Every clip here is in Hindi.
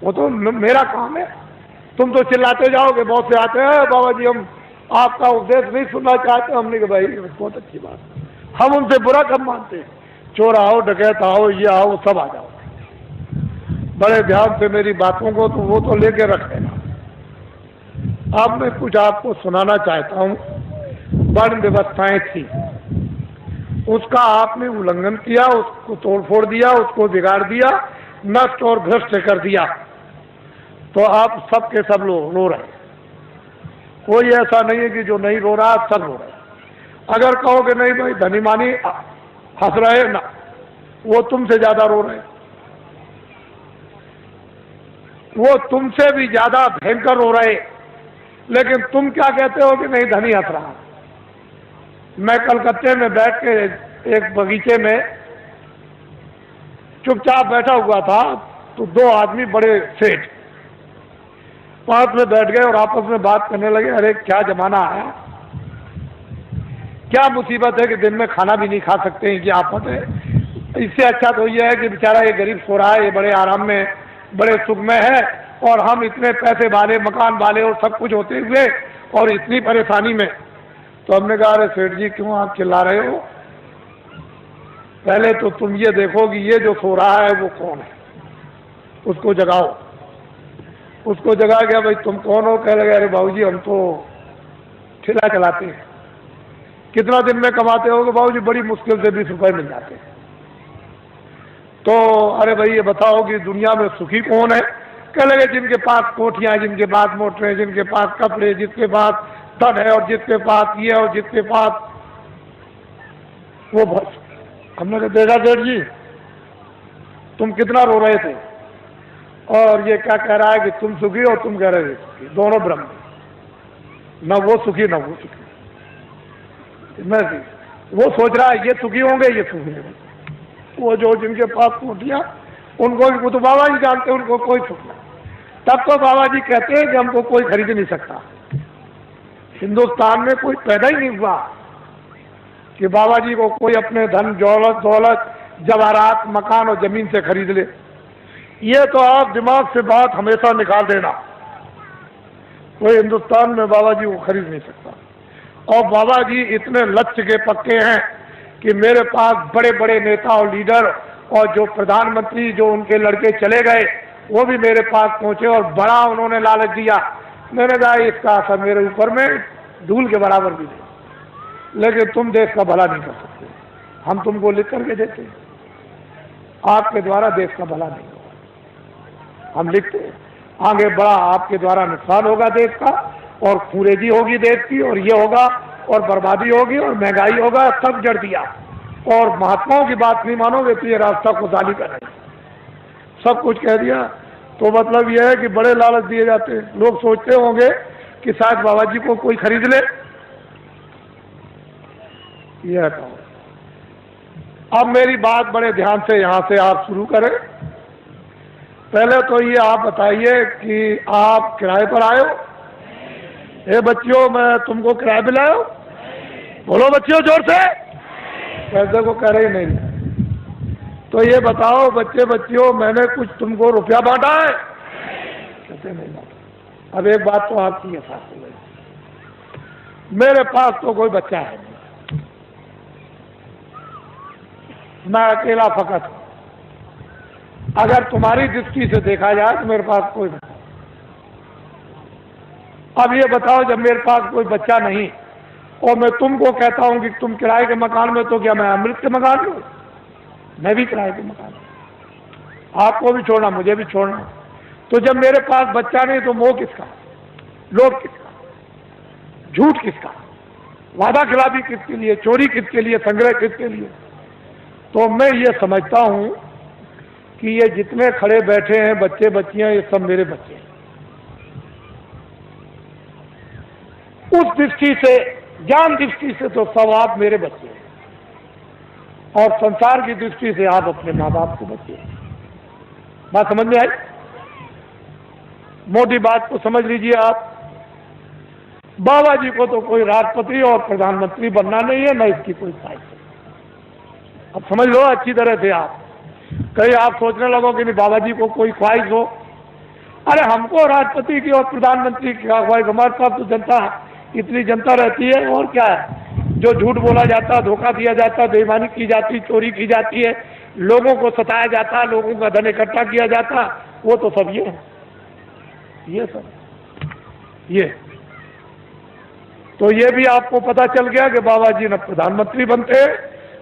वो तो मेरा काम है। तुम तो चिल्लाते जाओगे, बहुत से आते हैं बाबा जी हम आपका उपदेश नहीं सुनना चाहते। हमने कहा भाई बहुत अच्छी बात, हम उनसे बुरा कब मानते हैं। चोर आओ, डकैत आओ, ये आओ, सब आ जाओ, बड़े ध्यान से मेरी बातों को तो वो तो लेके रख लेना। अब मैं कुछ आपको सुनाना चाहता हूँ। वर्ण व्यवस्थाएं थी, उसका आपने उल्लंघन किया, उसको तोड़फोड़ दिया, उसको बिगाड़ दिया, नष्ट और भ्रष्ट कर दिया, तो आप सब के सब लोग रो रहे हैं। कोई ऐसा नहीं है कि जो नहीं रो रहा, सब रो रहे हैं। अगर कहोगे नहीं भाई धनी मानी हंस रहे ना, वो तुमसे ज्यादा रो रहे हैं, वो तुमसे भी ज्यादा भयंकर रो रहे। लेकिन तुम क्या कहते हो कि नहीं धनी हंस रहा। मैं कलकत्ते में बैठ के एक बगीचे में चुपचाप बैठा हुआ था, तो दो आदमी बड़े सेठ पास में बैठ गए और आपस में बात करने लगे। अरे क्या जमाना आया, क्या मुसीबत है कि दिन में खाना भी नहीं खा सकते हैं, क्या आफत है। इससे अच्छा तो यह है कि बेचारा ये गरीब सो रहा है, ये बड़े आराम में बड़े सुख में है, और हम इतने पैसे वाले, मकान वाले और सब कुछ होते हुए और इतनी परेशानी में। तो हमने कहा अरे सेठ जी क्यों आप चिल्ला रहे हो, पहले तो तुम ये देखो कि ये जो सो रहा है वो कौन है, उसको जगाओ। उसको जगा गया, भाई तुम कौन हो। कह लगे अरे बाबूजी हम तो ठेला चलाते हैं। कितना दिन में कमाते हो? बाबूजी बड़ी मुश्किल से 20 रुपए मिल जाते हैं। तो अरे भाई ये बताओ कि दुनिया में सुखी कौन है? कह लगे जिनके पास कोठियां, जिनके पास मोटरें, जिनके पास कपड़े, जिसके पास धन है और जिसके पास ये और जिसके पास वो। बस हमने तो देखा सेठ जी तुम कितना रो रहे थे, और ये क्या कह रहा है कि तुम सुखी और तुम कह रहे थे सुखी, दोनों ब्रह्म, न वो सुखी न वो सुखी। वो सोच रहा है ये सुखी होंगे, ये सुखी होंगे। वो जो जिनके पास कोठियां, उनको वो तो बाबा जी जानते हैं, उनको कोई सुख नहीं। तब तो बाबा जी कहते हैं कि हमको कोई खरीद नहीं सकता। हिंदुस्तान में कोई पैदा ही नहीं हुआ कि बाबा जी को कोई अपने धन दौलत जवाहरात मकान और जमीन से खरीद ले। ये तो आप दिमाग से बात हमेशा निकाल देना, कोई हिंदुस्तान में बाबा जी को खरीद नहीं सकता। और बाबा जी इतने लक्ष्य के पक्के हैं कि मेरे पास बड़े बड़े नेता और लीडर और जो प्रधानमंत्री जो उनके लड़के चले गए वो भी मेरे पास पहुंचे और बड़ा उन्होंने लालच दिया। मैंने कहा इसका असर मेरे ऊपर में धूल के बराबर भी नहीं, लेकिन तुम देश का भला नहीं कर सकते, हम तुमको लिख करके देते हैं, आपके द्वारा देश का भला नहीं होगा। हम लिखते हैं आगे बड़ा आपके द्वारा नुकसान होगा देश का, और खूरेजी होगी देश की, और ये होगा और बर्बादी होगी और महंगाई होगा, सब जड़ दिया। और महात्माओं की बात नहीं मानोगे तो ये रास्ता खुशहाली का नहीं, सब कुछ कह दिया। तो मतलब यह है कि बड़े लालच दिए जाते हैं। लोग सोचते होंगे कि शायद बाबा जी को कोई खरीद ले। यह तो अब मेरी बात बड़े ध्यान से यहाँ से आप शुरू करें। पहले तो ये आप बताइए कि आप किराए पर आए हो? ए बच्चियों मैं तुमको किराए पे लाया हूं? बोलो बच्चियों जोर से। पैसे को कह रही नहीं। तो ये बताओ बच्चे बच्चियों मैंने कुछ तुमको रुपया बांटा है? कहते नहीं बांटा। अब एक बात तो आपकी है साथ में, मेरे पास तो कोई बच्चा है नहीं, मैं अकेला फकत हूं। अगर तुम्हारी दृष्टि से देखा जाए तो मेरे पास कोई बच्चा। अब ये बताओ जब मेरे पास कोई बच्चा नहीं और मैं तुमको कहता हूं कि तुम किराए के मकान में, तो क्या मैं अमृत के मकान में? मैं भी किराए के मकान में, आपको भी छोड़ना मुझे भी छोड़ना। तो जब मेरे पास बच्चा नहीं तो मोह किसका, लोभ किसका, झूठ किसका, वादा खिलाफी किसके लिए, चोरी किसके लिए, संग्रह किसके लिए? तो मैं ये समझता हूं कि ये जितने खड़े बैठे हैं बच्चे बच्चियां, ये सब मेरे बच्चे हैं। उस दृष्टि से, ज्ञान दृष्टि से तो सब आप मेरे बच्चे हैं, और संसार की दृष्टि से आप अपने माँ बाप के बच्चे हैं। बात समझ में आई? मोटी बात को समझ लीजिए आप। बाबा जी को तो कोई राष्ट्रपति और प्रधानमंत्री बनना नहीं है, न इसकी कोई ख्वाहिश है। अब समझ लो अच्छी तरह से आप। कहीं आप सोचने लगो कि नहीं बाबा जी को कोई ख्वाहिश हो अरे हमको राष्ट्रपति की और प्रधानमंत्री की भाई, हमारे पास तो जनता, इतनी जनता रहती है, और क्या है। जो झूठ बोला जाता, धोखा दिया जाता, बेईमानी की जाती, चोरी की जाती है, लोगों को सताया जाता, लोगों का धन इकट्ठा किया जाता, वो तो सब ये सब ये। तो ये भी आपको पता चल गया कि बाबा जी न प्रधानमंत्री बनते,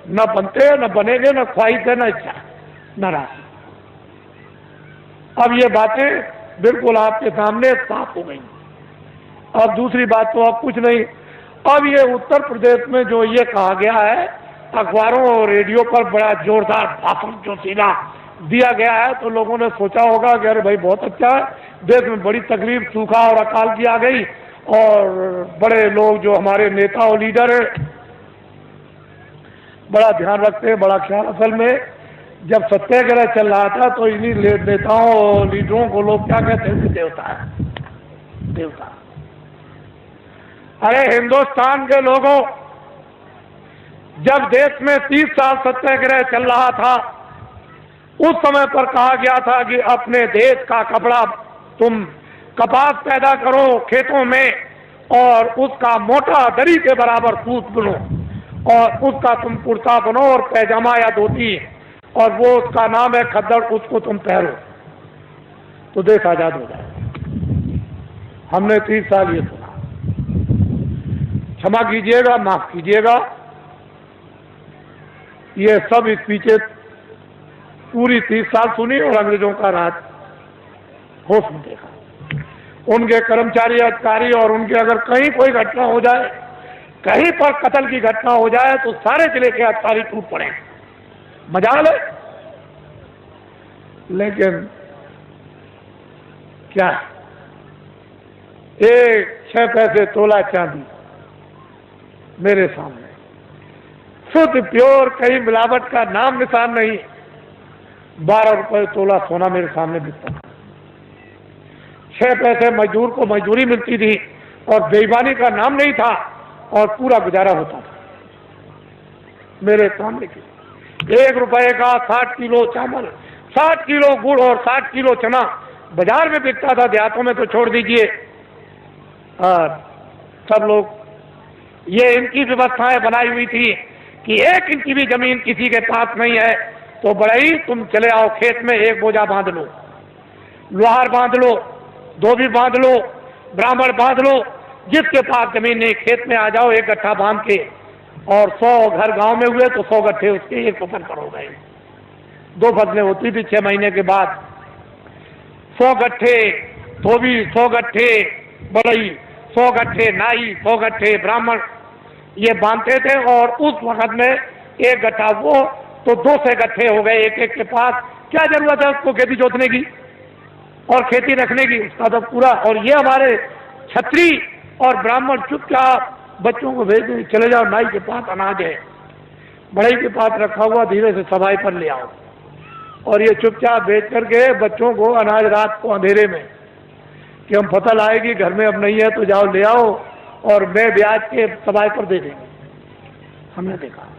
न बनेंगे, न ख्वाहिश है, न इच्छा, न राशि। अब ये बातें बिल्कुल आपके सामने साफ हो गई। अब दूसरी बात तो अब कुछ नहीं। अब ये उत्तर प्रदेश में जो ये कहा गया है, अखबारों और रेडियो पर बड़ा जोरदार भाषण जो सीधा दिया गया है, तो लोगों ने सोचा होगा कि अरे भाई बहुत अच्छा है, देश में बड़ी तकलीफ, सूखा और अकाल की आ गई, और बड़े लोग जो हमारे नेता और लीडर हैं बड़ा ध्यान रखते हैं, बड़ा ख्याल। असल में जब सत्याग्रह चल रहा था तो इन्हीं नेताओं और लीडरों को लोग क्या कहते हैं, देवता है, देवता। अरे हिंदुस्तान के लोगों, जब देश में 30 साल सत्याग्रह चल रहा था, उस समय पर कहा गया था कि अपने देश का कपड़ा तुम कपास पैदा करो खेतों में, और उसका मोटा दरी के बराबर सूत बुनो, और उसका तुम कुर्ता बनो और पैजामा या धोती, और वो उसका नाम है खद्दड़, उसको तुम पहनो तो देश आजाद हो जाए। हमने 30 साल ये सुना। क्षमा कीजिएगा, माफ कीजिएगा, ये सब स्पीचें पूरी 30 साल सुनी और अंग्रेजों का राज होश में देखा। उनके कर्मचारी अधिकारी और उनके अगर कहीं कोई घटना हो जाए, कहीं पर कत्ल की घटना हो जाए, तो सारे जिले के अधिकारी टूट पड़े, मजाल है। लेकिन क्या, 6 पैसे तोला चांदी मेरे सामने, शुद्ध प्योर, कहीं मिलावट का नाम निशान नहीं, 12 रुपए तोला सोना मेरे सामने बिकता था। 6 पैसे मजदूर को मजदूरी मिलती थी, और बेईमानी का नाम नहीं था, और पूरा गुजारा होता था मेरे सामने की। 1 रुपए का 60 किलो चावल, 60 किलो गुड़ और 60 किलो चना बाजार में बिकता था, देहातों में तो छोड़ दीजिए। और सब लोग, ये इनकी व्यवस्थाएं बनाई हुई थी कि 1 इंच की भी जमीन किसी के पास नहीं है तो बड़ा ही तुम चले आओ खेत में, एक बोझा बांध लो, लोहार बांध लो, धोबी बांध लो, ब्राह्मण बांध लो, जिसके पास जमीन नहीं खेत में आ जाओ, 1 गट्ठा बांध के। और 100 घर गांव में हुए तो 100 गट्ठे उसके 1 फसल करो गए। 2 फसलें होती थी 6 महीने के बाद। 100 गट्ठे धोबी, 100 गट्ठे बड़ई, 100 गट्ठे नाई, 100 गट्ठे ब्राह्मण, ये बांधते थे। और उस वक्त में 1 गट्ठा वो तो 200 गट्ठे हो गए एक के पास। क्या जरूरत है उसको खेती जोतने की और खेती रखने की, उसका तो पूरा। और ये हमारे छत्री और ब्राह्मण चुपचाप बच्चों को भेज दें, चले जाओ नाई के पास अनाज है, बड़ई के पास रखा हुआ, धीरे से सफाई पर ले आओ। और ये चुपचाप भेज करके बच्चों को अनाज रात को अंधेरे में, कि हम फसल आएगी घर में अब नहीं है तो जाओ ले आओ, और मैं ब्याज के सफाई पर दे देंगे। हमने देखा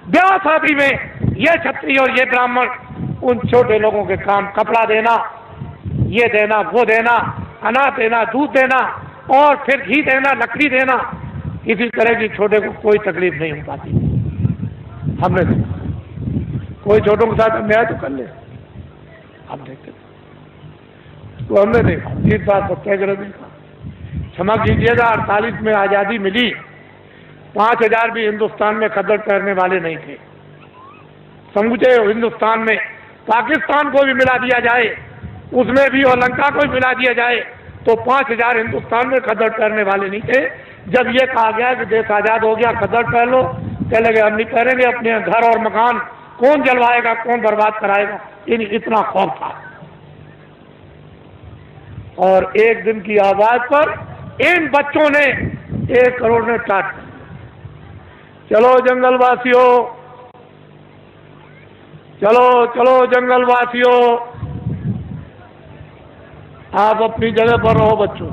ब्याह शादी में ये छत्री और ये ब्राह्मण उन छोटे लोगों के काम, कपड़ा देना, ये देना, वो देना, अनाज देना, दूध देना, और फिर घी देना, लकड़ी देना, किसी तरह की छोटे को कोई तकलीफ नहीं हो पाती। हमने देखा कोई छोटों के साथ अन्याय तो कर ले, हम देखते तो हमने देखा 30 बार सत्याग्रह देखा। क्षमा कीजिएगा, 48 में आज़ादी मिली, 5000 भी हिंदुस्तान में खद्दड़ पहनने वाले नहीं थे। समूचे हिंदुस्तान में पाकिस्तान को भी मिला दिया जाए, उसमें भी, और लंका को भी मिला दिया जाए, तो 5000 हिंदुस्तान में खद्दड़ पहनने वाले नहीं थे। जब ये कहा गया कि देश आज़ाद हो गया, खद्दड़ पहन लो, कहने लगे हम नहीं पहनेंगे, अपने घर और मकान कौन जलवाएगा, कौन बर्बाद कराएगा, इतना खौफ था। और एक दिन की आवाज पर इन बच्चों ने 1 करोड़ ने टाट। चलो जंगलवासियों, चलो चलो जंगलवासियों, आप अपनी जगह पर रहो बच्चों,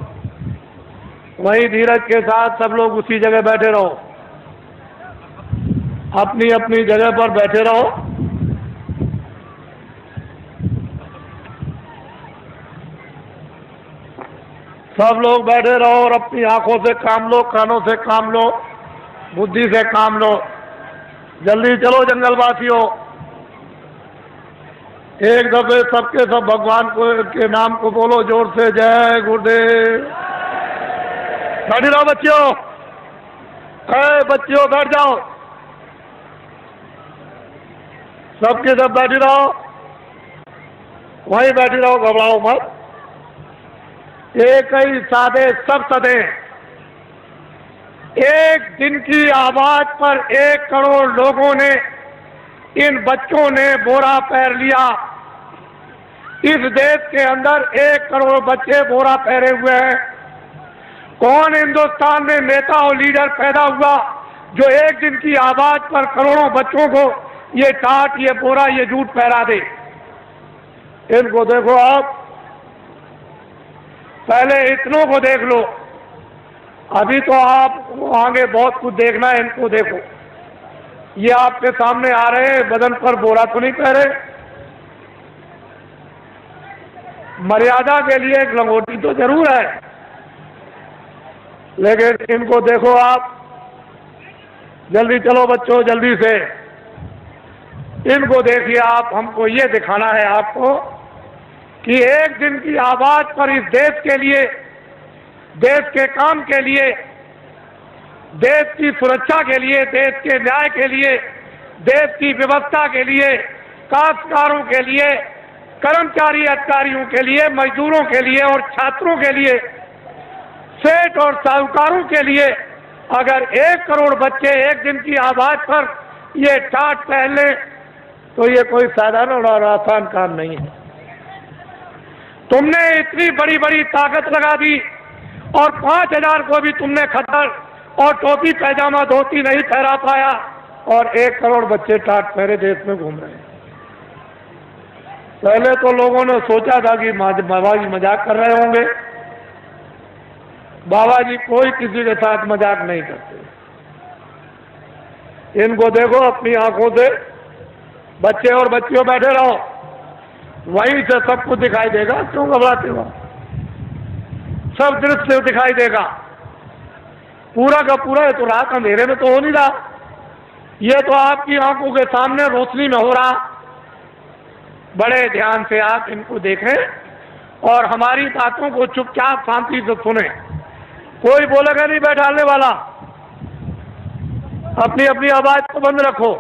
वहीं धीरज के साथ सब लोग उसी जगह बैठे रहो, अपनी अपनी जगह पर बैठे रहो। सब लोग बैठे रहो और अपनी आंखों से काम लो, कानों से काम लो, बुद्धि से काम लो। जल्दी चलो जंगलवासियों, एक दफे सबके सब भगवान को के नाम को बोलो जोर से, जय गुरुदेव। बैठ रहो बच्चियों, बच्चियों बैठ जाओ, सबके सब बैठ रहो, वहीं बैठ रहो, घबराओ मत। एक ही सादे सब सदे, एक दिन की आवाज पर 1 करोड़ लोगों ने, इन बच्चों ने बोरा पहन लिया। इस देश के अंदर 1 करोड़ बच्चे बोरा पहने हुए हैं। कौन हिंदुस्तान में नेता और लीडर पैदा हुआ जो एक दिन की आवाज पर करोड़ों बच्चों को ये टाट, ये बोरा, ये जूट पहरा दे? इनको देखो आप, पहले इतनों को देख लो, अभी तो आप आगे बहुत कुछ देखना है। इनको देखो, ये आपके सामने आ रहे हैं, बदन पर बोरा तो नहीं पहरे, मर्यादा के लिए एक लंगोटी तो जरूर है, लेकिन इनको देखो आप। जल्दी चलो बच्चों, जल्दी से इनको देखिए आप। हमको ये दिखाना है आपको कि एक दिन की आवाज पर इस देश के लिए, देश के काम के लिए, देश की सुरक्षा के लिए, देश के न्याय के लिए, देश की व्यवस्था के लिए, काश्तकारों के लिए, कर्मचारी अधिकारियों के लिए, मजदूरों के लिए और छात्रों के लिए, सेठ और साहूकारों के लिए अगर 1 करोड़ बच्चे एक दिन की आवाज पर ये टाट पहन लें तो ये कोई साधारण और आसान काम नहीं है। तुमने इतनी बड़ी बड़ी ताकत लगा दी और 5000 को भी तुमने खतर और टोपी पैजामा धोती नहीं पहरा पाया, और 1 करोड़ बच्चे टाट पहरे देश में घूम रहे हैं। पहले तो लोगों ने सोचा था कि बाबा जी मजाक कर रहे होंगे। बाबा जी कोई किसी के साथ मजाक नहीं करते। इनको देखो अपनी आंखों से, बच्चे और बच्चियों बैठे रहो, वहीं से सब कुछ दिखाई देगा। क्यों घबराते हो? सब दृश्य दिखाई देगा, पूरा का पूरा। ये तो रात अंधेरे में तो हो नहीं रहा, ये तो आपकी आंखों के सामने रोशनी में हो रहा। बड़े ध्यान से आप इनको देखें और हमारी बातों को चुपचाप शांति से सुने। कोई बोलेगा नहीं बैठाने वाला, अपनी अपनी आवाज को बंद रखो।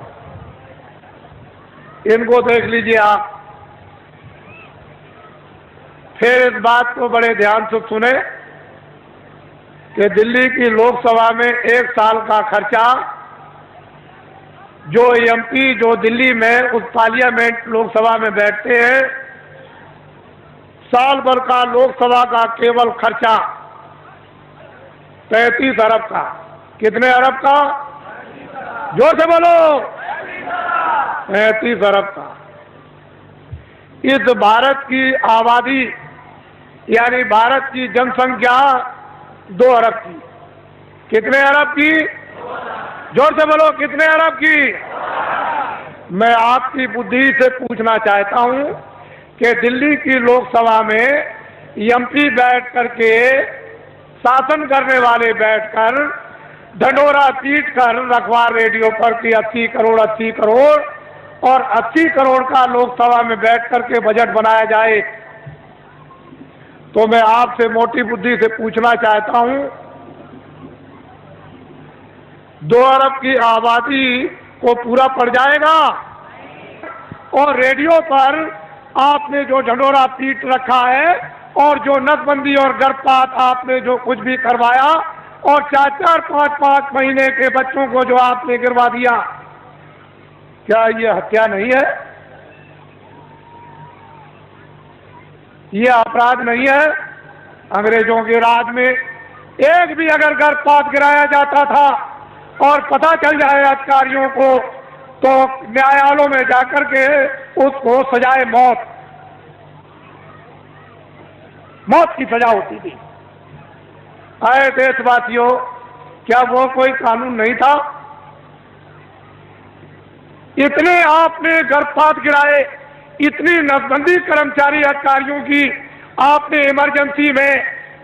इनको देख लीजिए आप, फिर इस बात को बड़े ध्यान से सुने कि दिल्ली की लोकसभा में 1 साल का खर्चा जो एमपी जो दिल्ली में उस पार्लियामेंट लोकसभा में बैठते हैं, साल भर का लोकसभा का केवल खर्चा 35 अरब का। कितने अरब का? जोर से बोलो। 35 अरब का। इस भारत की आबादी यानी भारत की जनसंख्या 2 अरब की। कितने अरब की? जोर से बोलो, कितने अरब की? मैं आपकी बुद्धि से पूछना चाहता हूं कि दिल्ली की लोकसभा में एमपी बैठ करके, शासन करने वाले बैठकर ढंढोरा पीट कर रखवार रेडियो पर कि 80 करोड़ 80 करोड़ और 80 करोड़ का लोकसभा में बैठ करके बजट बनाया जाए, तो मैं आपसे मोटी बुद्धि से पूछना चाहता हूं, 2 अरब की आबादी को पूरा पड़ जाएगा? और रेडियो पर आपने जो ढंढोरा पीट रखा है और जो नसबंदी और गर्भपात आपने जो कुछ भी करवाया और 4-4, 5-5 महीने के बच्चों को जो आपने गिरवा दिया, क्या ये हत्या नहीं है? ये अपराध नहीं है? अंग्रेजों के राज में एक भी अगर गर्भपात गिराया जाता था और पता चल जाए अधिकारियों को, तो न्यायालयों में जाकर के उसको सजाए मौत की सजा होती थी। आए देशवासियों, क्या वो कोई कानून नहीं था? इतने आपने गर्भपात गिराए, इतनी नसबंदी कर्मचारी अधिकारियों की आपने इमरजेंसी में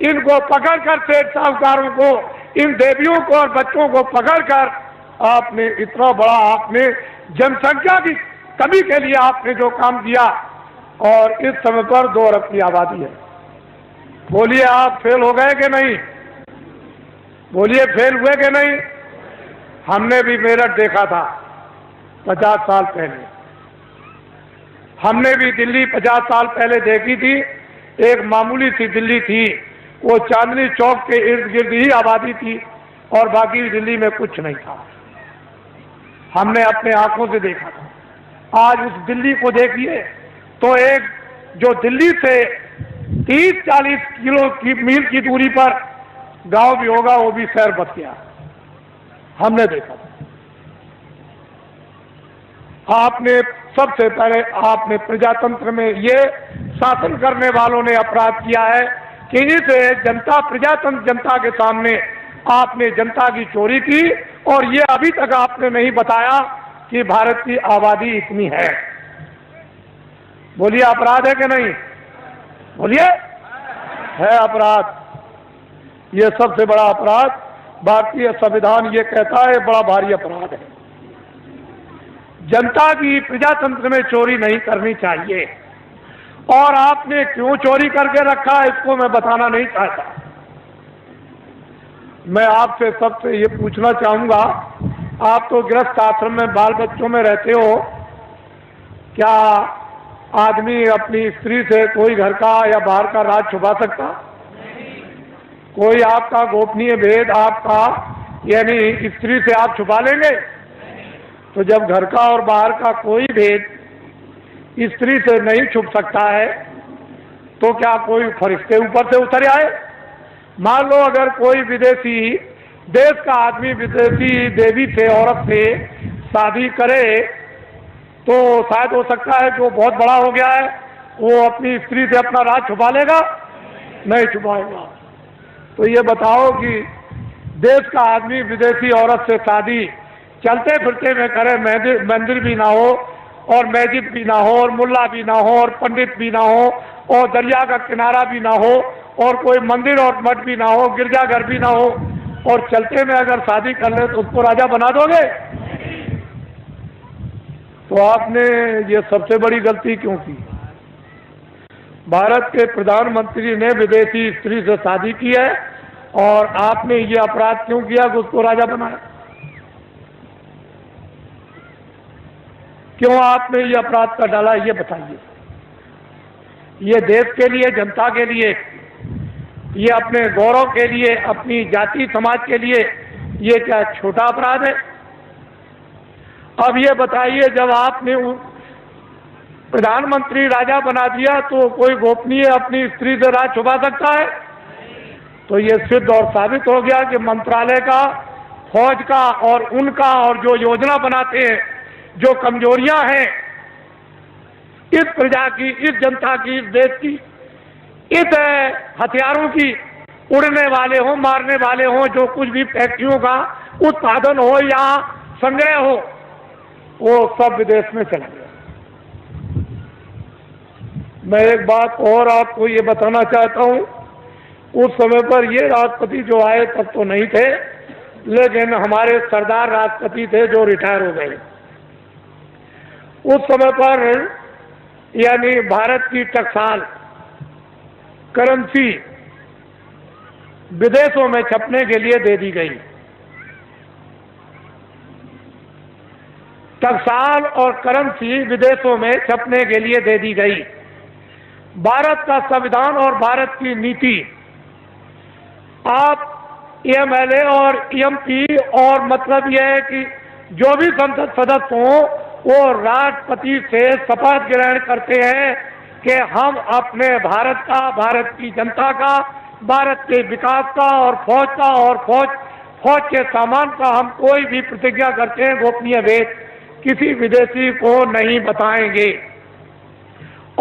इनको पकड़कर सेठ साहूकारों को, इन देवियों को और बच्चों को पकड़कर आपने इतना बड़ा, आपने जनसंख्या की कमी के लिए आपने जो काम किया, और इस समय पर 2 अरब की आबादी है। बोलिए आप फेल हो गए कि नहीं? बोलिए फेल हुए कि नहीं? हमने भी मेरठ देखा था 50 साल पहले, हमने भी दिल्ली 50 साल पहले देखी थी। एक मामूली सी दिल्ली थी, वो चांदनी चौक के इर्द गिर्द ही आबादी थी और बाकी दिल्ली में कुछ नहीं था। हमने अपने आंखों से देखा था। आज उस दिल्ली को देखिए तो एक जो दिल्ली से 30-40 किलो की मील की दूरी पर गांव भी होगा, वो भी शहर बच गया। हमने देखा था। आपने सबसे पहले आपने प्रजातंत्र में ये शासन करने वालों ने अपराध किया है कि इस जनता प्रजातंत्र जनता के सामने आपने जनता की चोरी की, और ये अभी तक आपने नहीं बताया कि भारत की आबादी इतनी है। बोलिए अपराध है कि नहीं? बोलिए है अपराध। ये सबसे बड़ा अपराध भारतीय संविधान ये कहता है, बड़ा भारी अपराध है। जनता की प्रजातंत्र में चोरी नहीं करनी चाहिए, और आपने क्यों चोरी करके रखा है इसको मैं बताना नहीं चाहता। मैं आपसे सबसे ये पूछना चाहूंगा, आप तो गृहस्थ आश्रम में बाल बच्चों में रहते हो, क्या आदमी अपनी स्त्री से कोई घर का या बाहर का राज छुपा सकता? कोई आपका गोपनीय भेद आपका यानी स्त्री से आप छुपा लेंगे? तो जब घर का और बाहर का कोई भेद स्त्री से नहीं छुप सकता है, तो क्या कोई फरिश्ते ऊपर से उतर आए? मान लो अगर कोई विदेशी देश का आदमी विदेशी देवी से, औरत से शादी करे, तो शायद हो सकता है कि वो बहुत बड़ा हो गया है, वो अपनी स्त्री से अपना राज छुपा लेगा? नहीं छुपाएगा। तो ये बताओ कि देश का आदमी विदेशी औरत से शादी चलते फिरते में करे, मंदिर भी ना हो और मस्जिद भी ना हो और मुल्ला भी ना हो और पंडित भी ना हो और दरिया का किनारा भी ना हो और कोई मंदिर और मठ भी ना हो, गिरजाघर भी ना हो, और चलते में अगर शादी कर ले तो उसको राजा बना दोगे? तो आपने ये सबसे बड़ी गलती क्यों की? भारत के प्रधानमंत्री ने विदेशी स्त्री से शादी की है, और आपने ये अपराध क्यों किया कि उसको राजा बनाया? क्यों आपने ये अपराध कर डाला, ये बताइए। ये देश के लिए, जनता के लिए, ये अपने गौरव के लिए, अपनी जाति समाज के लिए ये क्या छोटा अपराध है? अब ये बताइए, जब आपने प्रधानमंत्री राजा बना दिया तो कोई गोपनीय अपनी स्त्री से राज छुपा सकता है? तो ये सिद्ध और साबित हो गया कि मंत्रालय का, फौज का और उनका, और जो योजना बनाते हैं, जो कमजोरियां हैं इस प्रजा की, इस जनता की, इस देश की, इस हथियारों की, उड़ने वाले हो, मारने वाले हो, जो कुछ भी फैक्ट्रियों का उत्पादन हो या संग्रह हो, वो सब विदेश में चला गया। मैं एक बात और आपको ये बताना चाहता हूं, उस समय पर ये राष्ट्रपति जो आए तब तो नहीं थे, लेकिन हमारे सरदार राष्ट्रपति थे जो रिटायर हो गए। उस समय पर यानी भारत की टकसाल करेंसी विदेशों में छपने के लिए दे दी गई। टकसाल और करेंसी विदेशों में छपने के लिए दे दी गई। भारत का संविधान और भारत की नीति, आप एमएलए और एमपी, और मतलब यह है कि जो भी संसद सदस्य हों वो राष्ट्रपति से शपथ ग्रहण करते हैं कि हम अपने भारत का, भारत की जनता का, भारत के विकास का और फौज का और फौज के सामान का हम कोई भी प्रतिज्ञा करते हैं गोपनीय भेद किसी विदेशी को नहीं बताएंगे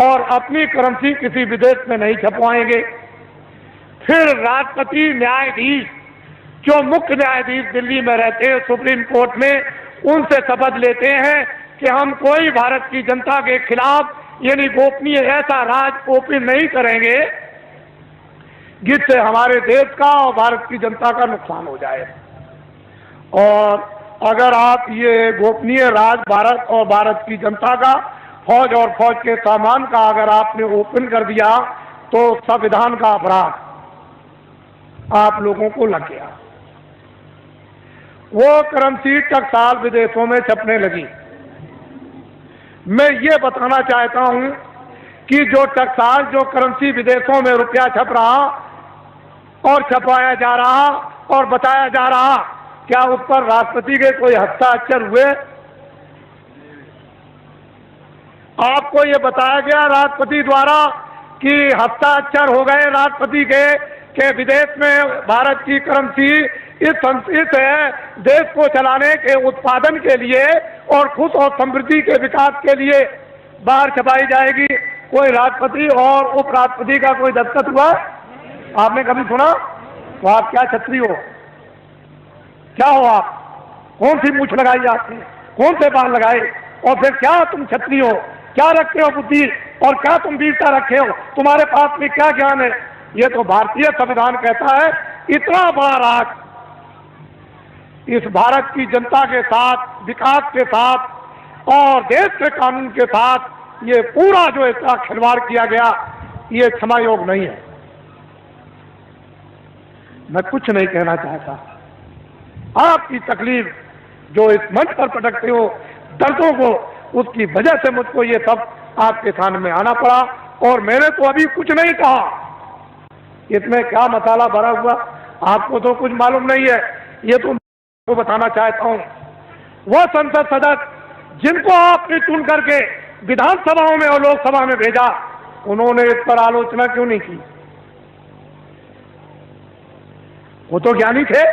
और अपनी करेंसी किसी विदेश में नहीं छपवाएंगे। फिर राष्ट्रपति न्यायाधीश, जो मुख्य न्यायाधीश दिल्ली में रहते हैं सुप्रीम कोर्ट में, उनसे शपथ लेते हैं कि हम कोई भारत की जनता के खिलाफ यानी गोपनीय ऐसा राज ओपन नहीं करेंगे जिससे हमारे देश का और भारत की जनता का नुकसान हो जाए। और अगर आप ये गोपनीय राज भारत और भारत की जनता का, फौज और फौज के सामान का अगर आपने ओपन कर दिया तो संविधान का अपराध आप लोगों को लग गया। वो करेंसी टकसाल विदेशों में छपने लगी। मैं ये बताना चाहता हूं कि जो टकसाल, जो करेंसी विदेशों में रुपया छप रहा और छपाया जा रहा और बताया जा रहा, क्या उस पर राष्ट्रपति के कोई हस्ताक्षर हुए? आपको ये बताया गया राष्ट्रपति द्वारा कि हस्ताक्षर हो गए राष्ट्रपति के विदेश में भारत की करेंसी इस देश को चलाने के, उत्पादन के लिए और खुश और समृद्धि के विकास के लिए बाहर छपाई जाएगी। कोई राष्ट्रपति और उपराष्ट्रपति का कोई दस्तखत हुआ? आपने कभी सुना? तो आप क्या छत्री हो? क्या हो आप? कौन सी मूछ लगाई आपने? कौन से बाल लगाए? और फिर क्या तुम छत्री हो? क्या रखते हो बुद्धि? और क्या तुम वीरता रखे हो? तुम्हारे पास में क्या ज्ञान है? ये तो भारतीय संविधान कहता है। इतना बड़ा राज इस भारत की जनता के साथ, विकास के साथ और देश के कानून के साथ ये पूरा जो इसका खिलवाड़ किया गया, ये क्षमा योग नहीं है। मैं कुछ नहीं कहना चाहता। आपकी तकलीफ जो इस मंच पर पटकते हो, दर्दों को, उसकी वजह से मुझको ये सब आपके सामने आना पड़ा। और मैंने तो अभी कुछ नहीं कहा। इसमें क्या मसाला भरा हुआ आपको तो कुछ मालूम नहीं है। ये तो मैं बताना चाहता हूं, वह संसद सदस्य जिनको आपने चुन करके विधानसभाओं में और लोकसभा में भेजा, उन्होंने इस पर आलोचना क्यों नहीं की? वो तो ज्ञानी थे,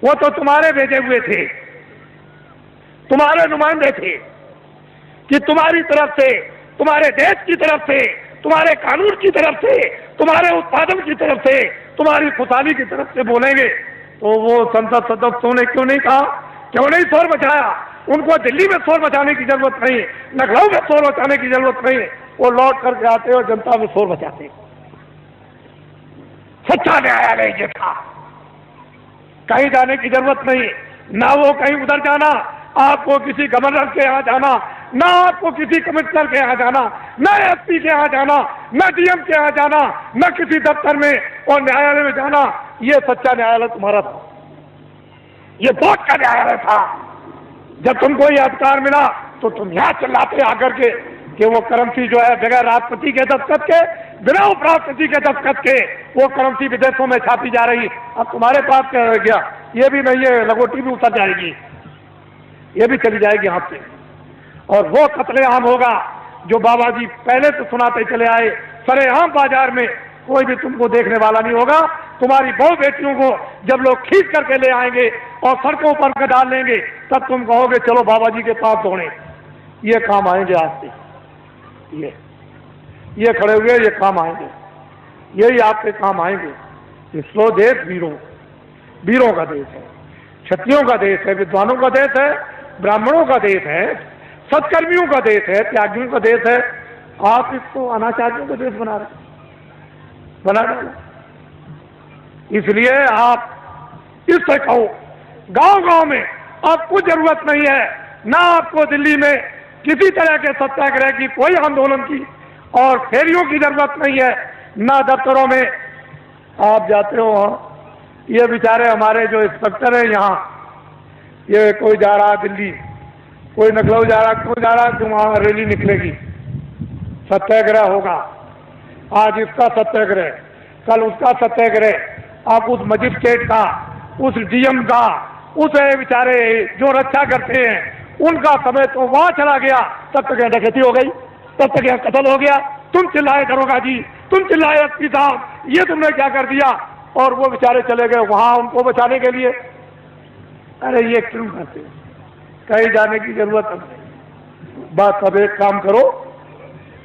वो तो तुम्हारे भेजे हुए थे, तुम्हारे नुमाइंदे थे कि तुम्हारी तरफ से, तुम्हारे देश की तरफ से, तुम्हारे कानून की तरफ से, तुम्हारे उत्पादन की तरफ से, तुम्हारी खुशहाली की तरफ से बोलेंगे। तो वो संसद सदस्यों ने क्यों नहीं कहा? क्यों नहीं शोर मचाया? उनको दिल्ली में शोर मचाने की जरूरत नहीं, लखनऊ में शोर मचाने की जरूरत नहीं। वो लौट करके आते और जनता में शोर मचाते। सच्चा न्यायालय ये था। कहीं जाने की जरूरत नहीं, ना वो कहीं उधर जाना, आपको किसी गवर्नर के यहाँ जाना, ना आपको किसी कमिश्नर के यहाँ जाना, ना एसपी के यहाँ जाना, ना डीएम के यहाँ जाना, ना किसी दफ्तर में और न्यायालय में जाना। ये सच्चा न्यायालय तुम्हारा था। ये वोट का न्यायालय था। जब तुमको ये अधिकार मिला तो तुम यहाँ चिल्लाते आकर के कि वो करेंसी जो है बगैर राष्ट्रपति के दस्तखत के, बिना उपराष्ट्रपति के दस्तखत के वो करेंसी विदेशों में छापी जा रही। अब तुम्हारे पास क्या रह गया? ये भी नहीं है, लंगोटी भी उतर जाएगी, ये भी चली जाएगी हाथ से। और वो कत्लेआम होगा जो बाबा जी पहले से सुनाते चले आए। सरेआम बाजार में कोई भी तुमको देखने वाला नहीं होगा। तुम्हारी बहु बेटियों को जब लोग खींच करके ले आएंगे और सड़कों पर डाल लेंगे, तब तुम कहोगे चलो बाबा जी के पास दौड़े। ये काम आएंगे आज से, ये खड़े हुए ये काम आएंगे, यही आपके काम आएंगे। ये स्लो देश वीरों का देश है, क्षत्रियों का देश है, विद्वानों का देश है, ब्राह्मणों का देश है, सत्कर्मियों का देश है, त्यागियों का देश है। आप इसको अनाचारियों का देश बना डाला। इसलिए आप इससे कहो, गांव-गांव में आपको जरूरत नहीं है, ना आपको दिल्ली में किसी तरह के सत्याग्रह की, कोई आंदोलन की और फेरियों की जरूरत नहीं है, ना दफ्तरों में आप जाते हो। ये बेचारे हमारे जो इंस्पेक्टर है यहाँ, ये कोई जा रहा दिल्ली, कोई लखनऊ जा रहा, क्यों जा रहा? क्यों? वहां रैली निकलेगी, सत्याग्रह होगा। आज इसका सत्याग्रह, कल उसका सत्याग्रह। आप उस मजिस्ट्रेट का, उस डीएम का, उस बेचारे जो रक्षा करते हैं, उनका समय तो वहां चला गया। तब तक यहाँ डकैती हो गई, तब तक यहाँ कत्ल हो गया। तुम चिल्लाए दरोगा जी, तुम चिल्लाए एसपी साहब, ये तुमने क्या कर दिया? और वो बेचारे चले गए वहां उनको बचाने के लिए। अरे ये क्यों करते? कहीं जाने की जरूरत नहीं। बस अब एक काम करो,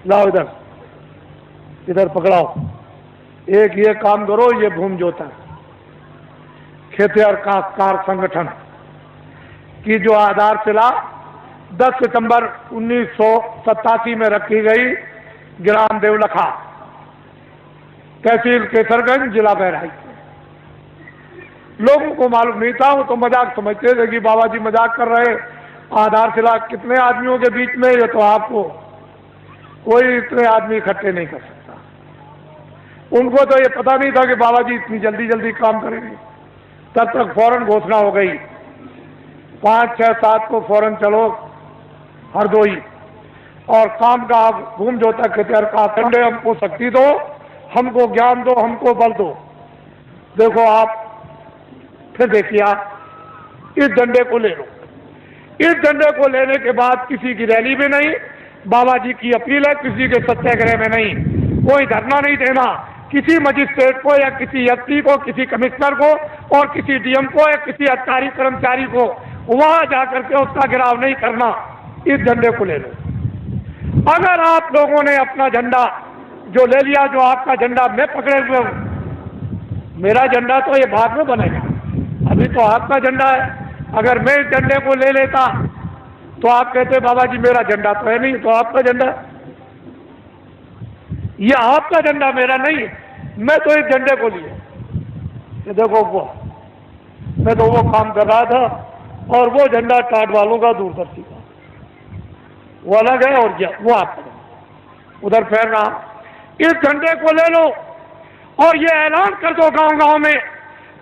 लाओ इधर पकड़ाओ। एक ये काम करो, ये भूमि जोता खेतिहर काश्तकार संगठन की जो आधारशिला 10 सितंबर 1987 में रखी गई, ग्राम देवलखा, तहसील केसरगंज, जिला बहराइच। लोगों को मालूम नहीं था, वो तो मजाक समझते थे कि बाबा जी मजाक कर रहे, आधारशिला कितने आदमियों के बीच में, ये तो आपको कोई इतने आदमी इकट्ठे नहीं कर सकता। उनको तो ये पता नहीं था कि बाबा जी इतनी जल्दी जल्दी काम करेंगे। तब तक फौरन घोषणा हो गई, 5, 6, 7 को फौरन चलो हरदोई, और काम का भूम जोतक खतियार का ठंडे, हमको शक्ति दो, हमको ज्ञान दो, हमको बल दो। देखो आप फिर देखिए, आप इस झंडे को ले लो। इस झंडे को लेने के बाद किसी की रैली में नहीं, बाबा जी की अपील है, किसी के सत्याग्रह में नहीं, कोई धरना नहीं देना, किसी मजिस्ट्रेट को या किसी एसपी को, किसी कमिश्नर को और किसी डीएम को या किसी अधिकारी कर्मचारी को वहां जाकर के उसका घेराव नहीं करना। इस झंडे को ले लो। अगर आप लोगों ने अपना झंडा जो ले लिया, जो आपका झंडा मैं पकड़े हुए हूं, मेरा झंडा तो ये बाद में बनेगा, अभी तो आपका झंडा है। अगर मैं इस झंडे को ले लेता तो आप कहते बाबा जी मेरा झंडा तो है नहीं, तो आपका झंडा, ये आपका झंडा मेरा नहीं, मैं तो इस झंडे को लिए। देखो वो, मैं तो वो काम कर रहा था, और वो झंडा टाट वालों का, दूरदर्शी का, वो अलग है, और क्या वो आपका उधर फैल रहा। इस झंडे को ले लो और ये ऐलान कर दो गांव गांव में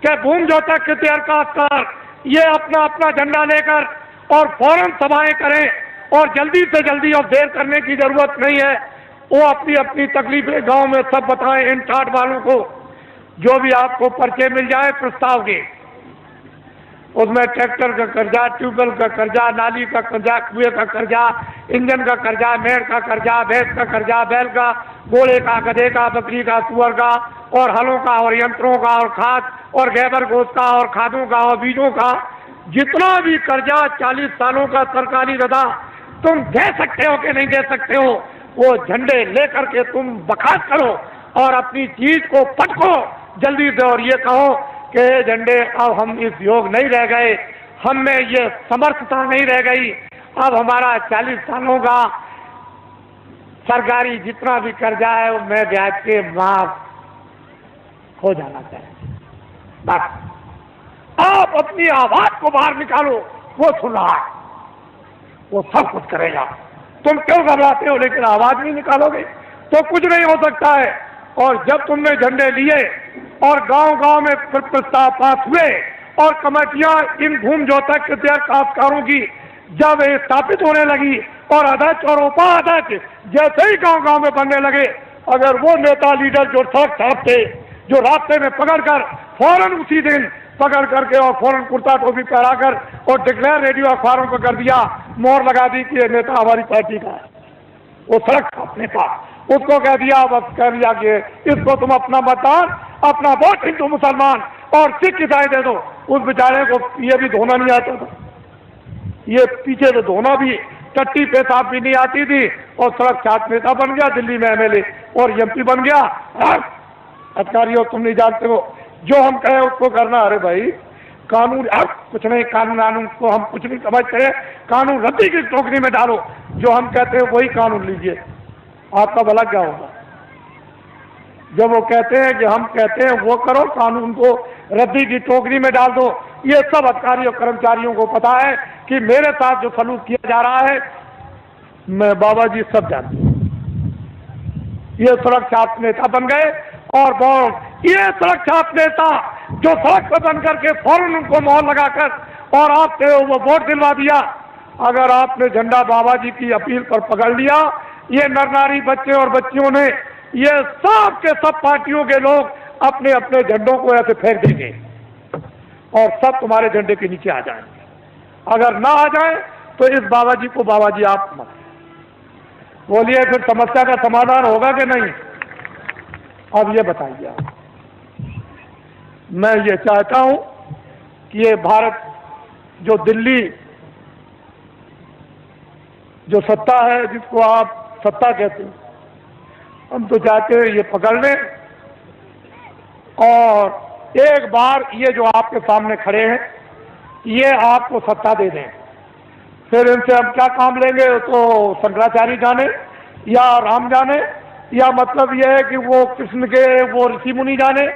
कि भूम जोतक खतियार काश्तकार ये अपना अपना झंडा लेकर और फौरन सभाएं करें, और जल्दी से जल्दी, और देर करने की जरूरत नहीं है, वो अपनी अपनी तकलीफें गांव में सब बताएं इन टाट वालों को। जो भी आपको पर्चे मिल जाए प्रस्ताव के, उसमें ट्रैक्टर का कर्जा, ट्यूबवेल का कर्जा, नाली का कर्जा, कुएं का कर्जा, इंजन का कर्जा, मेड़ का कर्जा, भैंस का कर्जा, बैल का, घोड़े का, गधे का, बकरी का, सुअर का, और हलों का, और यंत्रों का, और खाद और गैबर गोश्त का, और खादों का, और बीजों का, जितना भी कर्जा 40 सालों का सरकारी रदा तुम दे सकते हो कि नहीं दे सकते हो, वो झंडे लेकर के तुम बखास्त करो और अपनी चीज को पटको जल्दी से, और ये कहो कि झंडे अब हम इस योग नहीं रह गए, हम में ये समर्थता नहीं रह गई, अब हमारा 40 सालों का सरकारी जितना भी कर्जा है वो मैं ब्याज के माफ हो जाना चाहिए। बस आप अपनी आवाज को बाहर निकालो, वो सुन रहा है, वो सब कुछ करेगा। तुम क्यों घबराते हो? लेकिन आवाज नहीं निकालोगे तो कुछ नहीं हो सकता है। और जब तुमने झंडे लिए और गांव गांव में प्रस्ताव पास हुए और कमेटियां इन भूम जोतक खतियार काश्तकारों की जब स्थापित होने लगी और अध्यक्ष और उपाध्यक्ष जैसे ही गांव गांव में बनने लगे, अगर वो नेता लीडर जो सड़क छापते, जो रास्ते में पकड़कर फौरन उसी दिन पकड़ करके और फौरन कुर्ता टोपी पहनाकर और डिक्लेयर रेडियो अखबारों पर कर दिया, मोहर लगा दी कि ये नेता हमारी पार्टी का है, वो सड़क छापने का, उसको कह दिया, बस कह दिया कि इसको तुम अपना मतदान, अपना वोट हिंदू मुसलमान और सिख ईसाई दे दो। उस बेचारे को ये भी धोना नहीं आता था, ये पीछे तो धोना भी, टट्टी पेशाब भी नहीं आती थी, और सड़क छाप नेता बन गया, दिल्ली में एमएलए और एमपी बन गया। अधिकारियों तुम नहीं जानते हो, जो हम कहें उसको करना। अरे भाई कानून, अब कुछ नहीं, कानून को हम कुछ नहीं समझते हैं, कानून रद्दी की टोकरी में डालो, जो हम कहते हैं वही कानून लीजिए, आपका भला क्या होगा। जब वो कहते हैं कि हम कहते हैं वो करो, कानून को रद्दी की टोकरी में डाल दो। ये सब अधिकारियों कर्मचारियों को पता है कि मेरे साथ जो सलूक किया जा रहा है, मैं बाबा जी सब जानते हैं। ये सड़क छाप नेता बन गए, और ये सड़क छाप नेता जो सड़क पर बन करके फौरन उनको मोहर लगाकर और आपसे वो वोट दिलवा दिया। अगर आपने झंडा बाबा जी की अपील पर पकड़ लिया, ये नर नारी बच्चे और बच्चियों ने, ये सब के सब पार्टियों के लोग अपने अपने झंडों को ऐसे फेंक देंगे और सब तुम्हारे झंडे के नीचे आ जाएंगे। अगर ना आ जाए तो इस बाबा जी को बाबा जी आप मत बोलिए, फिर समस्या का समाधान होगा कि नहीं? अब ये बताइए आप। मैं ये चाहता हूं कि ये भारत जो दिल्ली जो सत्ता है, जिसको आप सत्ता कहते हैं, हम तो चाहते हैं ये पकड़ लें और एक बार ये जो आपके सामने खड़े हैं ये आपको सत्ता दे दें। फिर इनसे हम क्या काम लेंगे तो शंकराचार्य जाने या राम जाने, या मतलब यह है कि वो कृष्ण के वो ऋषि मुनि जाने।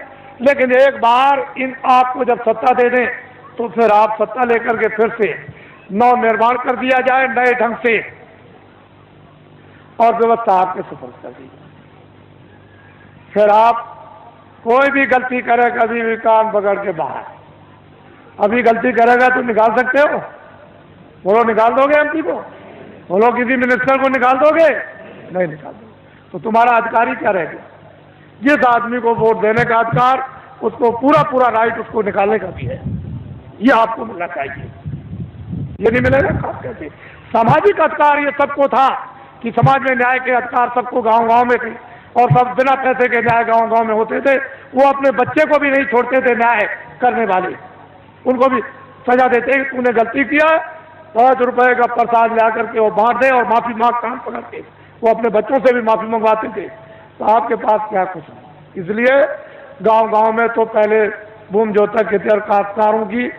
लेकिन एक बार इन आपको जब सत्ता दे दें तो फिर आप सत्ता लेकर के फिर से नव निर्माण कर दिया जाए नए ढंग से, और व्यवस्था आपके सुपुर्द कर दी जाए। फिर आप कोई भी गलती करे, कभी भी कान पकड़ के बाहर, अभी गलती करेगा तो निकाल सकते हो? बोलो, निकाल दोगे एमपी को? बोलो, किसी मिनिस्टर को निकाल दोगे? नहीं निकाल दोगे। तो तुम्हारा अधिकार ही क्या रह गया? जिस आदमी को वोट देने का अधिकार, उसको पूरा पूरा राइट उसको निकालने का भी है, ये आपको मिलना चाहिए। ये नहीं मिलेगा आप कैसे? सामाजिक अधिकार ये सबको था कि समाज में न्याय के अधिकार सबको गांव गांव में थे, और सब बिना पैसे के न्याय गांव गांव में होते थे। वो अपने बच्चे को भी नहीं छोड़ते थे न्याय करने वाले, उनको भी सजा देते कि तूने गलती किया, 5 रुपए का प्रसाद ला करके वो बांट दे, और माफी मांग कान पकड़ के वो अपने बच्चों से भी माफी मंगवाते थे। तो आपके पास क्या कुछ है? इसलिए गांव गांव में तो पहले भूमि जोतक हितैषी काश्तकारों की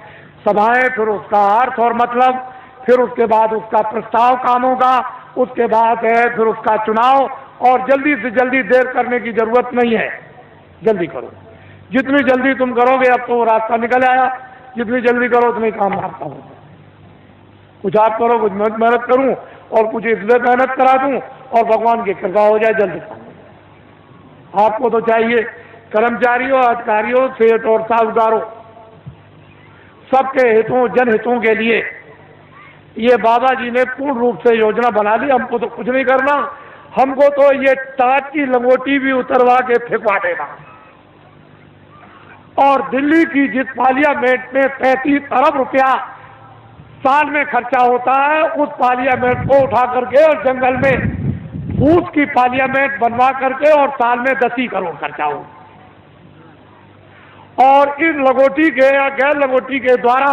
सभाएं, फिर उसका अर्थ और मतलब, फिर उसके बाद उसका प्रस्ताव कामों का, उसके बाद है फिर उसका चुनाव। और जल्दी से जल्दी देर करने की जरूरत नहीं है, जल्दी करो। जितनी जल्दी तुम करोगे, अब तो वो रास्ता निकल आया, जितनी जल्दी करो उतनी काम आपका होगा। कुछ आप करो, कुछ मैं मेहनत करूं, और कुछ इसलिए मेहनत करा दूं, और भगवान की कृपा हो जाए, जल्दी काम हो जाए। आपको तो चाहिए कर्मचारियों, अधिकारियों, सेठ और साहूकारों, सबके हितों, जनहितों के लिए ये बाबा जी ने पूर्ण रूप से योजना बना ली। हमको तो कुछ नहीं करना, हमको तो ये टाट की लंगोटी भी उतरवा के फेंकवा देना। और दिल्ली की जिस पार्लियामेंट में 35 अरब रुपया साल में खर्चा होता है, उस पार्लियामेंट को उठा करके और जंगल में फूस की पार्लियामेंट बनवा करके और साल में 10 ही करोड़ खर्चा हो। और इन लगोटी के या गैर लगोटी के द्वारा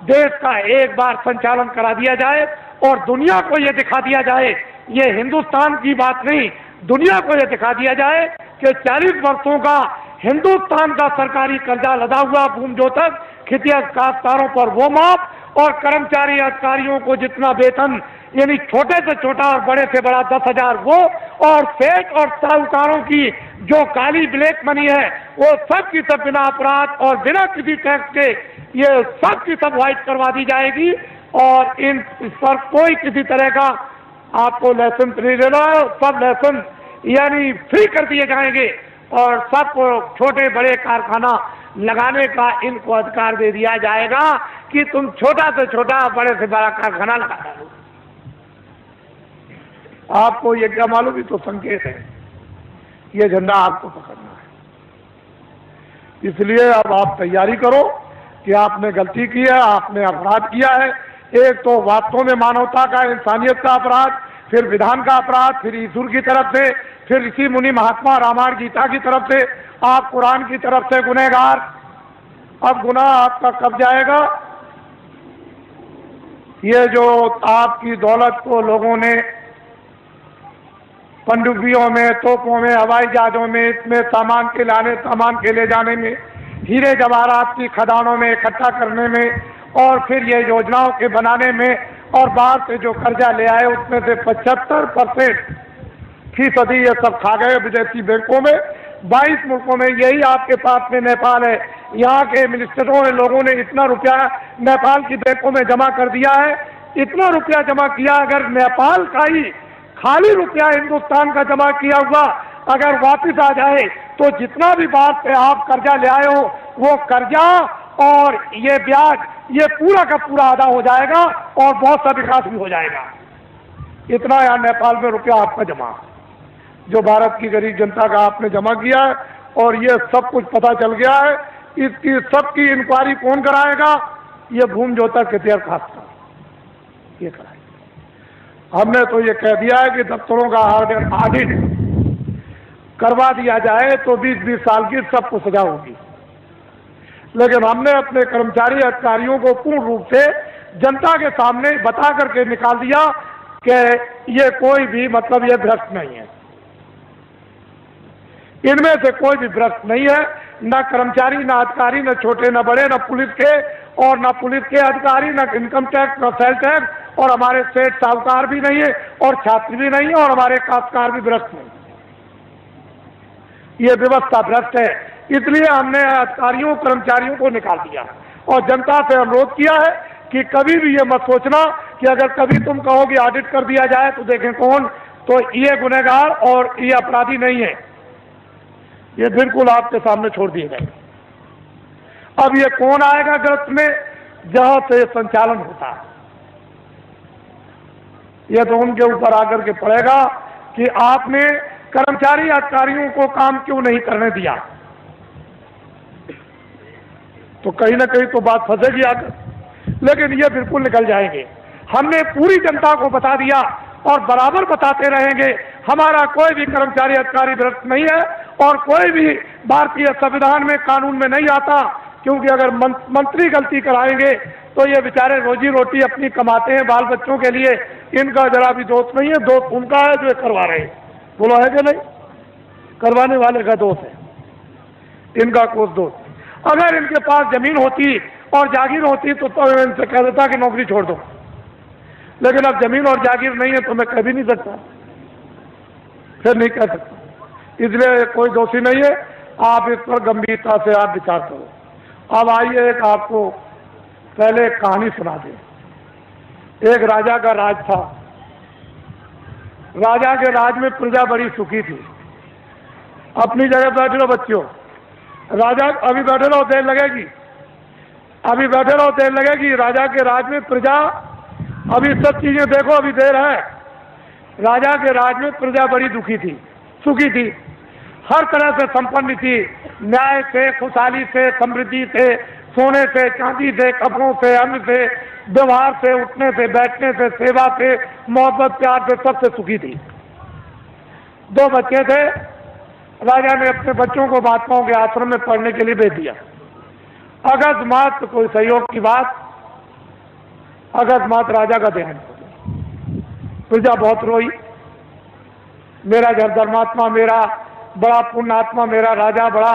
देश का एक बार संचालन करा दिया जाए, और दुनिया को यह दिखा दिया जाए, ये हिंदुस्तान की बात नहीं, दुनिया को यह दिखा दिया जाए कि 40 वर्षों का हिंदुस्तान का सरकारी कर्जा लदा हुआ भूमि जोतक हितैषी काश्तकारों पर वो माफ, और कर्मचारी अधिकारियों को जितना वेतन, यानी छोटे से छोटा और बड़े से बड़ा 10,000 वो, और सेठ और साहूकारों की जो काली ब्लैक मनी है वो सब की सब बिना अपराध और बिना किसी टैक्स के ये सब की सब व्हाइट करवा दी जाएगी। और इन इस पर कोई किसी तरह का आपको लाइसेंस नहीं देना, सब लाइसेंस यानी फ्री कर दिए जाएंगे, और सबको छोटे बड़े कारखाना लगाने का इनको अधिकार दे दिया जाएगा कि तुम छोटा से छोटा बड़े से बड़ा कारखाना लगा दो। आपको ये क्या मालूम, ही तो संकेत है, ये झंडा आपको पकड़ना है। इसलिए अब आप तैयारी करो कि आपने गलती की है, आपने अपराध किया है। एक तो वास्तव में मानवता का, इंसानियत का अपराध, फिर विधान का अपराध, फिर ईश्वर की तरफ से, फिर ऋषि मुनि महात्मा रामायण गीता की तरफ से, आप कुरान की तरफ से गुनहगार। अब गुनाह आपका कब जाएगा? ये जो आपकी दौलत को लोगों ने पनडुब्बियों में, तोपों में, हवाई जहाजों में, इसमें सामान के लाने, सामान के ले जाने में, हीरे जवाहरात की खदानों में इकट्ठा करने में, और फिर ये योजनाओं के बनाने में, और बाहर से जो कर्जा ले आए उसमें से 75% ये सब खा गए विदेशी बैंकों में। 22 मुल्कों में, यही आपके पास में नेपाल है, यहाँ के मिनिस्टरों ने, लोगों ने इतना रुपया नेपाल की बैंकों में जमा कर दिया है, इतना रुपया जमा किया। अगर नेपाल का ही खाली रुपया हिंदुस्तान का जमा किया हुआ अगर वापिस आ जाए, तो जितना भी बात से आप कर्जा ले आए हो वो कर्जा और ये ब्याज, ये पूरा का पूरा अदा हो जाएगा, और बहुत सा विकास भी हो जाएगा। इतना यहाँ नेपाल में रुपया आपका जमा, जो भारत की गरीब जनता का आपने जमा किया है, और ये सब कुछ पता चल गया है। इसकी सबकी इंक्वायरी कौन कराएगा? ये भूमि जोतक हितैषी काश्तकार ये कराएगा। हमने तो ये कह दिया है कि दफ्तरों का ऑडिट करवा दिया जाए तो 20-20 साल की सबको सजा होगी। लेकिन हमने अपने कर्मचारी अधिकारियों को पूर्ण रूप से जनता के सामने बता करके निकाल दिया कि ये कोई भी मतलब ये भ्रष्ट नहीं है, इनमें से कोई भी भ्रष्ट नहीं है, न कर्मचारी, न अधिकारी, न छोटे न बड़े, न पुलिस के, और न पुलिस के अधिकारी, न इनकम टैक्स, न सेल टैक्स, और हमारे सेठ साहूकार भी नहीं है, और छात्र भी नहीं है, और हमारे काश्तकार भी भ्रष्ट नहीं। ये व्यवस्था भ्रष्ट है। इसलिए हमने अधिकारियों कर्मचारियों को निकाल दिया और जनता से अनुरोध किया है कि कभी भी ये मत सोचना कि अगर कभी तुम कहोगे ऑडिट कर दिया जाए तो देखें कौन, तो ये गुनहगार और ये अपराधी नहीं है, ये बिल्कुल आपके सामने छोड़ दिए गए। अब ये कौन आएगा गिरफ्त में, जहां से संचालन होता है, यह तो उनके ऊपर आकर के पड़ेगा कि आपने कर्मचारी अधिकारियों को काम क्यों नहीं करने दिया, तो कहीं ना कहीं तो बात फंसेगी आकर, लेकिन ये बिल्कुल निकल जाएंगे। हमने पूरी जनता को बता दिया और बराबर बताते रहेंगे, हमारा कोई भी कर्मचारी अधिकारी भ्रष्ट नहीं है और कोई भी भारतीय संविधान में कानून में नहीं आता, क्योंकि अगर मंत्री गलती कराएंगे तो ये बेचारे रोजी रोटी अपनी कमाते हैं बाल बच्चों के लिए, इनका जरा भी दोष नहीं है, दोष उनका है जो करवा रहे हैं। बोलो है कि नहीं, करवाने वाले का दोष है, इनका कोई दोष। अगर इनके पास जमीन होती और जागीर होती तो इनसे कह देता कि नौकरी छोड़ दो, लेकिन अब जमीन और जागीर नहीं है तो मैं कह भी नहीं सकता, फिर नहीं कह सकता, इसलिए कोई दोषी नहीं है। आप इस पर गंभीरता से आप विचार करो। अब आइए एक आपको पहले एक कहानी सुना दें। एक राजा का राज था, राजा के राज में प्रजा बड़ी सुखी थी। अपनी जगह बैठ लो बच्चों, राजा अभी बैठे रहो, देर लगेगी, अभी बैठे रहो, देर लगेगी। राजा के राज में प्रजा, अभी सब चीजें देखो, अभी देर है। राजा के राज में प्रजा बड़ी दुखी थी, सुखी थी, हर तरह से संपन्न थी, न्याय से, खुशहाली से, समृद्धि से, सोने से, चांदी से, कपड़ों से, अन्न से, व्यवहार से, उठने से, बैठने से, सेवा से, मोहब्बत प्यार से, सबसे सुखी थी। 2 बच्चे थे, राजा ने अपने बच्चों को महात्माओं के आश्रम में पढ़ने के लिए भेज दिया। अकस्मात कोई सहयोग की बात, अकस्मात राजा का देहांत हो गया। प्रजा बहुत रोई, मेरा धर्मात्मा, मेरा बड़ा पुण्यात्मा, मेरा राजा बड़ा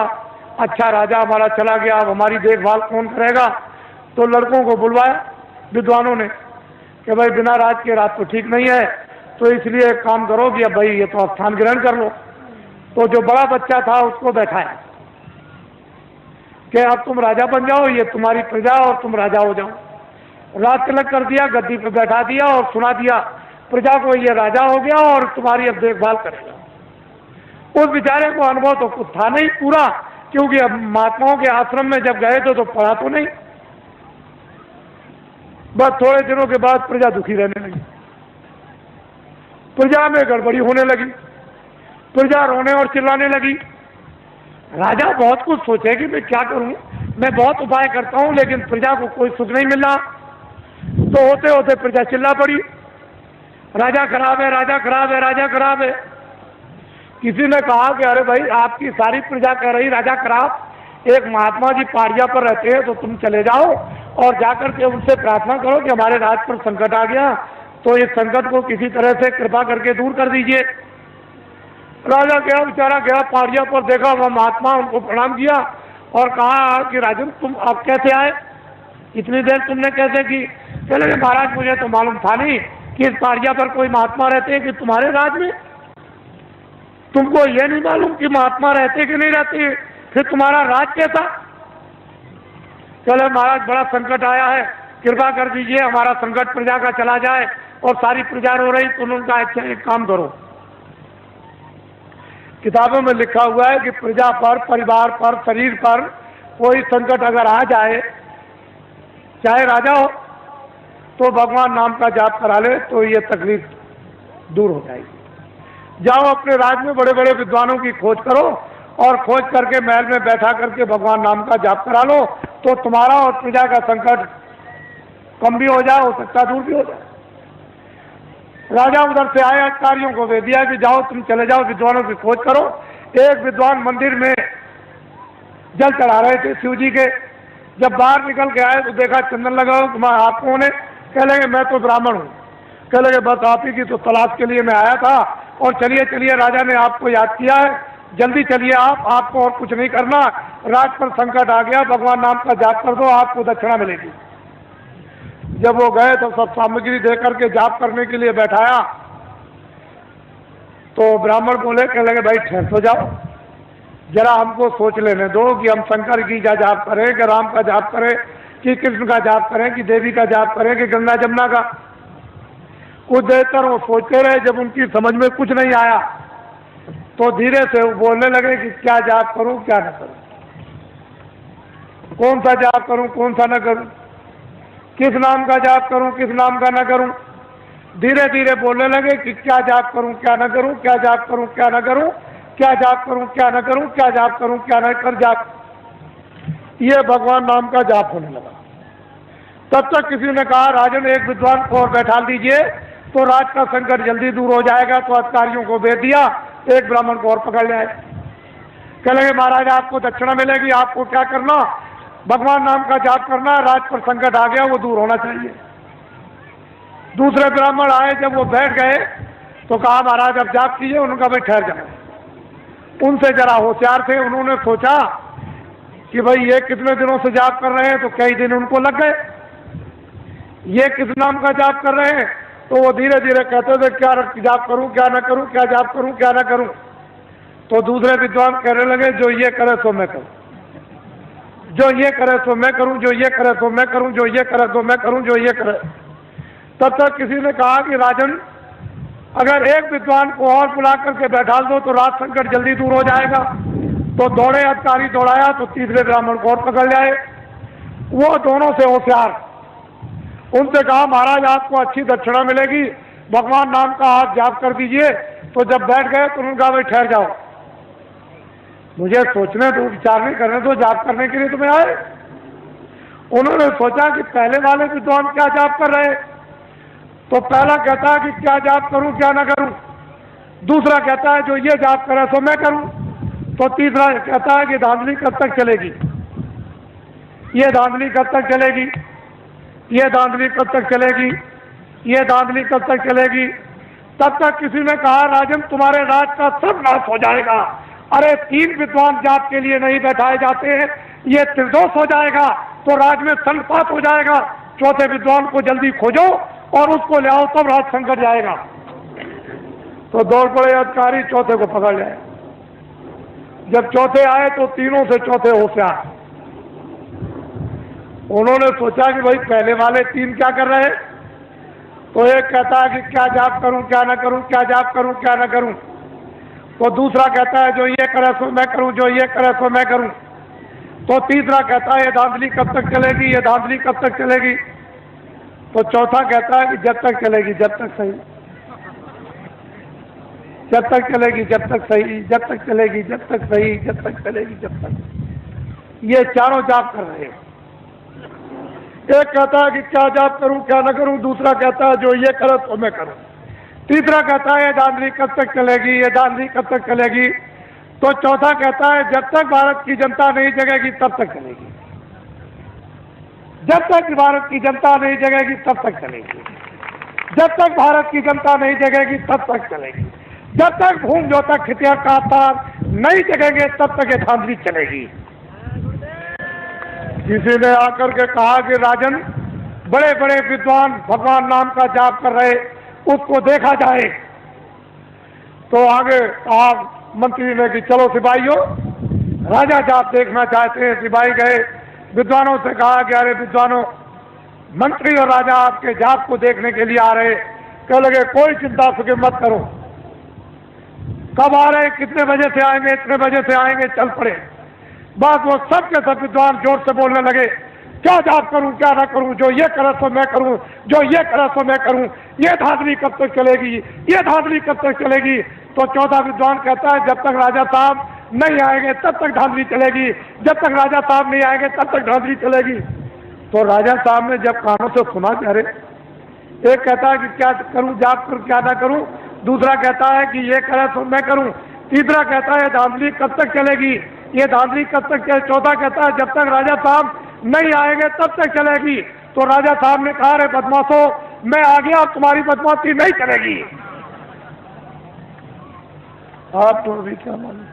अच्छा राजा हमारा चला गया, अब हमारी देखभाल कौन करेगा। तो लड़कों को बुलवाया विद्वानों ने कि भाई बिना राज के राज तो ठीक नहीं है, तो इसलिए एक काम करो कि अब भाई ये तो स्थान ग्रहण कर लो। तो जो बड़ा बच्चा था उसको बैठाया कि अब तुम राजा बन जाओ, ये तुम्हारी प्रजा और तुम राजा हो जाओ। राज तिलक कर दिया, गद्दी पर बैठा दिया और सुना दिया प्रजा को, ये राजा हो गया और तुम्हारी अब देखभाल करेगा। उस बेचारे को अनुभव तो कुछ था नहीं पूरा, क्योंकि अब महात्माओं के आश्रम में जब गए तो पढ़ा तो नहीं। बस थोड़े दिनों के बाद प्रजा दुखी रहने लगी, प्रजा में गड़बड़ी होने लगी, प्रजा रोने और चिल्लाने लगी। राजा बहुत कुछ सोचे कि मैं क्या करूं, मैं बहुत उपाय करता हूं लेकिन प्रजा को कोई सुख नहीं मिल रहा। तो होते होते प्रजा चिल्ला पड़ी, राजा खराब है, राजा खराब है, राजा खराब है। किसी ने कहा कि अरे भाई आपकी सारी प्रजा कह रही राजा खराब, एक महात्मा जी पहाड़िया पर रहते हैं, तो तुम चले जाओ और जाकर के उनसे प्रार्थना करो कि हमारे राज पर संकट आ गया, तो इस संकट को किसी तरह से कृपा करके दूर कर दीजिए। राजा गया, बेचारा गया पहाड़िया पर, देखा वह महात्मा, उनको प्रणाम किया और कहा कि राजन तुम आप कैसे आए, इतनी देर तुमने कैसे की? चले महाराज मुझे तो मालूम था नहीं कि इस पहाड़िया पर कोई महात्मा रहते हैं कि तुम्हारे राज में, तुमको ये नहीं मालूम कि महात्मा रहते कि नहीं रहते, फिर तुम्हारा राज कैसा? चले महाराज बड़ा संकट आया है, कृपा कर दीजिए हमारा संकट प्रजा का चला जाए, और सारी प्रजा रो रही। तो उन्होंने कहा अच्छा एक काम करो, किताबों में लिखा हुआ है कि प्रजा पर, परिवार पर, शरीर पर कोई संकट अगर आ जाए, चाहे राजा हो, तो भगवान नाम का जाप करा ले तो ये तकलीफ दूर हो जाएगी। जाओ अपने राज्य में बड़े बड़े विद्वानों की खोज करो और खोज करके महल में बैठा करके भगवान नाम का जाप करा लो, तो तुम्हारा और प्रजा का संकट कम भी हो जाए, हो सकता दूर भी हो जाए। राजा उधर से आए, अधिकारियों को दे दिया कि जाओ तुम चले जाओ विद्वानों की खोज करो। एक विद्वान मंदिर में जल चढ़ा रहे थे शिव जी के, जब बाहर निकल के आए तो देखा चंदन लगा हो, तुम्हारा आप कौन है? कह लगे मैं तो ब्राह्मण हूँ। कह लगे बस आप ही की तो तलाश के लिए मैं आया था, और चलिए चलिए राजा ने आपको याद किया है, जल्दी चलिए आपको और कुछ नहीं करना, राज पर संकट आ गया, भगवान नाम का जाप कर दो, आपको दक्षिणा मिलेगी। जब वो गए तो सब सामग्री दे करके जाप करने के लिए बैठाया, तो ब्राह्मण बोले, कह लगे भाई ठहर तो जाओ, जरा हमको सोच लेने दो कि हम शंकर की का जाप करें कि राम का जाप करें कि कृष्ण का जाप करें कि देवी का जाप करें कि गंगा जमुना का। कुछ देर तक वो सोचते रहे, जब उनकी समझ में कुछ नहीं आया तो धीरे से वो बोलने लगे कि क्या जाप करूं क्या न करूं, कौन सा जाप करूं कौन सा न करूं, किस नाम का जाप करूं किस नाम का न करूं। धीरे धीरे बोलने लगे कि क्या जाप करूं क्या न करूं, क्या जाप करूं क्या न करूं, क्या जाप करूं क्या न करूं, क्या जाप करूं क्या न कर जाप। ये भगवान नाम का जाप होने लगा। तब तक किसी ने कहा राजन एक विद्वान को और बैठा दीजिए तो राज का संकट जल्दी दूर हो जाएगा। तो अधिकारियों को भेज दिया, एक ब्राह्मण को और पकड़ लाए। कह लगे महाराज आपको दक्षिणा मिलेगी, आपको क्या करना, भगवान नाम का जाप करना, राज पर संकट आ गया वो दूर होना चाहिए। दूसरे ब्राह्मण आए, जब वो बैठ गए तो कहा महाराज अब जाप कीजिए। उनका भाई ठहर जाओ। उनसे जरा होशियार थे, उन्होंने सोचा कि भाई ये कितने दिनों से जाप कर रहे हैं, तो कई दिन उनको लग गए। ये किस नाम का जाप कर रहे हैं, तो वो धीरे धीरे कहते थे क्या जाप करूं क्या ना करूं, क्या जाप करूं क्या ना करूं। तो दूसरे विद्वान कहने लगे जो ये करे सो मैं करूं, जो ये करे सो मैं करूं, जो ये करे सो मैं करूं, जो ये करे सो मैं करूं, जो ये करे। तब तक किसी ने कहा कि राजन अगर एक विद्वान को और बुला करके बैठा दो तो राज संकट जल्दी दूर हो जाएगा। तो दौड़े अधिकारी दौड़ाया तो तीसरे ब्राह्मण को और पकड़ जाए। वो दोनों से होशियार, उनसे कहा महाराज आपको अच्छी दक्षिणा मिलेगी, भगवान नाम का हाथ जाप कर दीजिए। तो जब बैठ गए तो उन्होंने कहा भाई ठहर जाओ, मुझे सोचने दो, विचारने करने दो, जाप करने के लिए तुम्हें आए। उन्होंने सोचा कि पहले वाले विद्वान क्या जाप कर रहे, तो पहला कहता है कि क्या जाप करूं क्या ना करूं, दूसरा कहता है जो ये जाप करे सो मैं करूं, तो तीसरा कहता है कि धांधली कब तक चलेगी, ये धांधली कब तक चलेगी, ये धांधली कब तक चलेगी, ये धांधली कब तक चलेगी। तब तक किसी ने कहा राजन तुम्हारे राज का सब नाश हो जाएगा। अरे 3 विद्वान जाप के लिए नहीं बैठाए जाते हैं, ये त्रिदोष हो जाएगा तो राज में संपात हो जाएगा। चौथे विद्वान को जल्दी खोजो और उसको ले आओ, तब राज संकट जाएगा। तो दौड़ पड़े अधिकारी, चौथे को पकड़ लाए। जब चौथे आए तो तीनों से चौथे होशियार। उन्होंने सोचा कि भाई पहले वाले 3 क्या कर रहे हैं, तो एक कहता है कि क्या जाप करूं क्या ना करूं, क्या जाप करूं क्या ना करूं। तो दूसरा कहता है जो ये करे सो मैं करूं, जो ये करे सो मैं करूं। तो तीसरा कहता है ये धांधली कब तक चलेगी, ये धांधली कब तक चलेगी। तो चौथा कहता है कि जब तक चलेगी जब तक सही, जब तक चलेगी जब तक सही, जब तक चलेगी जब तक सही, जब तक चलेगी जब तक। ये चारों जाप कर रहे हैं। एक कहता है कि क्या जाप करूं क्या ना करूं, दूसरा कहता है जो ये करे तो मैं करूं, तीसरा कहता है ये धांधली कब तक चलेगी, ये धांधली कब तक चलेगी। तो चौथा कहता है जब तक भारत की जनता नहीं जगेगी तब तक चलेगी, जब तक भारत की जनता नहीं जगेगी तब तक चलेगी, जब तक भारत की जनता नहीं जगेगी तब तक चलेगी, जब तक भूम जो तक खितिया कातार नहीं जगेंगे तब तक ये धांधली चलेगी। किसी ने आकर के कहा कि राजन बड़े बड़े विद्वान भगवान नाम का जाप कर रहे, उसको देखा जाए। तो आगे कहा मंत्री ने कि चलो सिपाहियों, राजा जाप देखना चाहते हैं। सिपाही गए, विद्वानों से कहा कि अरे विद्वानों, मंत्री और राजा आपके जाप को देखने के लिए आ रहे। कह लगे कोई चिंता फिक्र मत करो, कब आ रहे, कितने बजे से आएंगे, इतने बजे से आएंगे, चल पड़े। बस वो सब के सब विद्वान जोर से बोलने लगे क्या जाप करूं क्या ना करूं, जो ये करे तो मैं करूं, जो ये करे तो मैं करूं, ये धांधली कब तक चलेगी, ये धांधली कब तक चलेगी। तो चौथा विद्वान कहता है जब तक राजा साहब नहीं आएंगे तब तक धांधली चलेगी, जब तक राजा साहब नहीं आएंगे तब तक धांधली चलेगी। तो राजा साहब ने जब कानों से सुना कि अरे, एक कहता है कि क्या करूं जाप करूं क्या ना करूं, दूसरा कहता है कि ये करे तो मैं करूं, तीसरा कहता है धांधली कब तक चलेगी, ये धांधली कब तक चले, चौथा कहता है जब तक राजा साहब नहीं आएंगे तब तक चलेगी। तो राजा साहब ने कहा रे बदमाशो, मैं आ गया, अब तुम्हारी बदमाशी नहीं चलेगी। आप तो अभी क्या मालूम,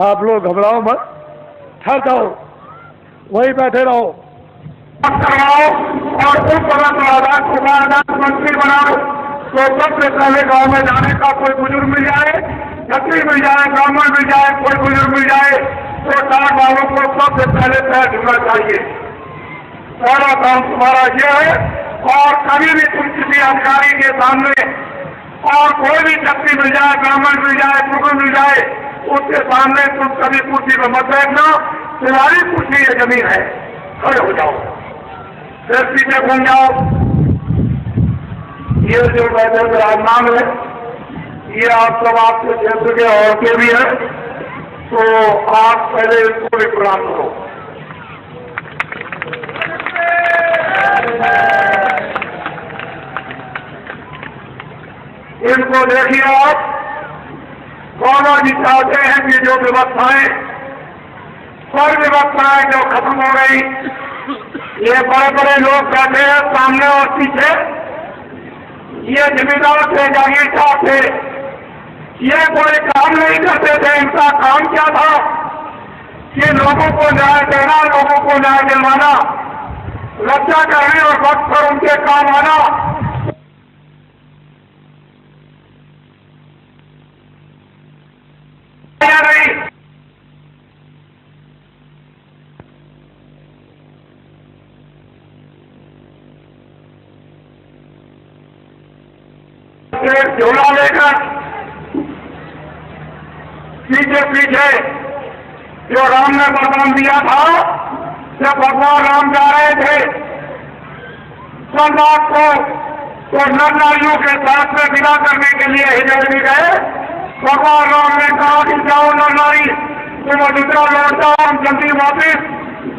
आप लोग घबराओ मत, ठहर जाओ, वहीं बैठे रहो और मंत्री बनाओ। तो सबसे पहले गांव में जाने का कोई बुजुर्ग मिल जाए छत्री मिल जाए, ब्राह्मण मिल जाए, कोई बुजुर्ग मिल जाए तो टाट वालों को सबसे पहले पैर छूना चाहिए। पहला काम तुम्हारा यह है। और कभी भी तुम किसी अधिकारी के सामने और कोई भी छत्री मिल जाए, ब्राह्मण मिल जाए, बुजुर्ग मिल जाए, उसके सामने तुम कभी कुर्सी पर मत बैठना। तुम्हारी कुर्सी ये जमीन है, खड़े हो जाओ, फिर पीछे घूम जाओ। ये जो बैठे विराजमान है, ये आप सब आपके क्षेत्र के औरतें भी हैं, तो आप पहले इसको भी प्रणाम करो। इनको देखिए आप, बाबा जी चाहते हैं कि जो व्यवस्थाएं, सब व्यवस्थाएं जो खत्म हो गई, ये बड़े बड़े लोग बैठे हैं सामने और पीछे, ये जमींदार थे, जागीरदार थे, ये कोई काम नहीं करते थे। इनका काम क्या था कि लोगों को न्याय देना, लोगों को न्याय दिलवाना, रक्षा करने और वक्त पर उनके काम आना। नहीं झोला लेकर पीछे पीछे जो राम ने वरदान दिया था, जब भगवान राम जा रहे थे सोमनाथ को, तो नर नारियों के साथ में विदा करने के लिए हिजर भी गए। भगवान राम ने कहा कि जाओ नर नारी, तुम अयोध्या लौट जाओ, हम जल्दी वापिस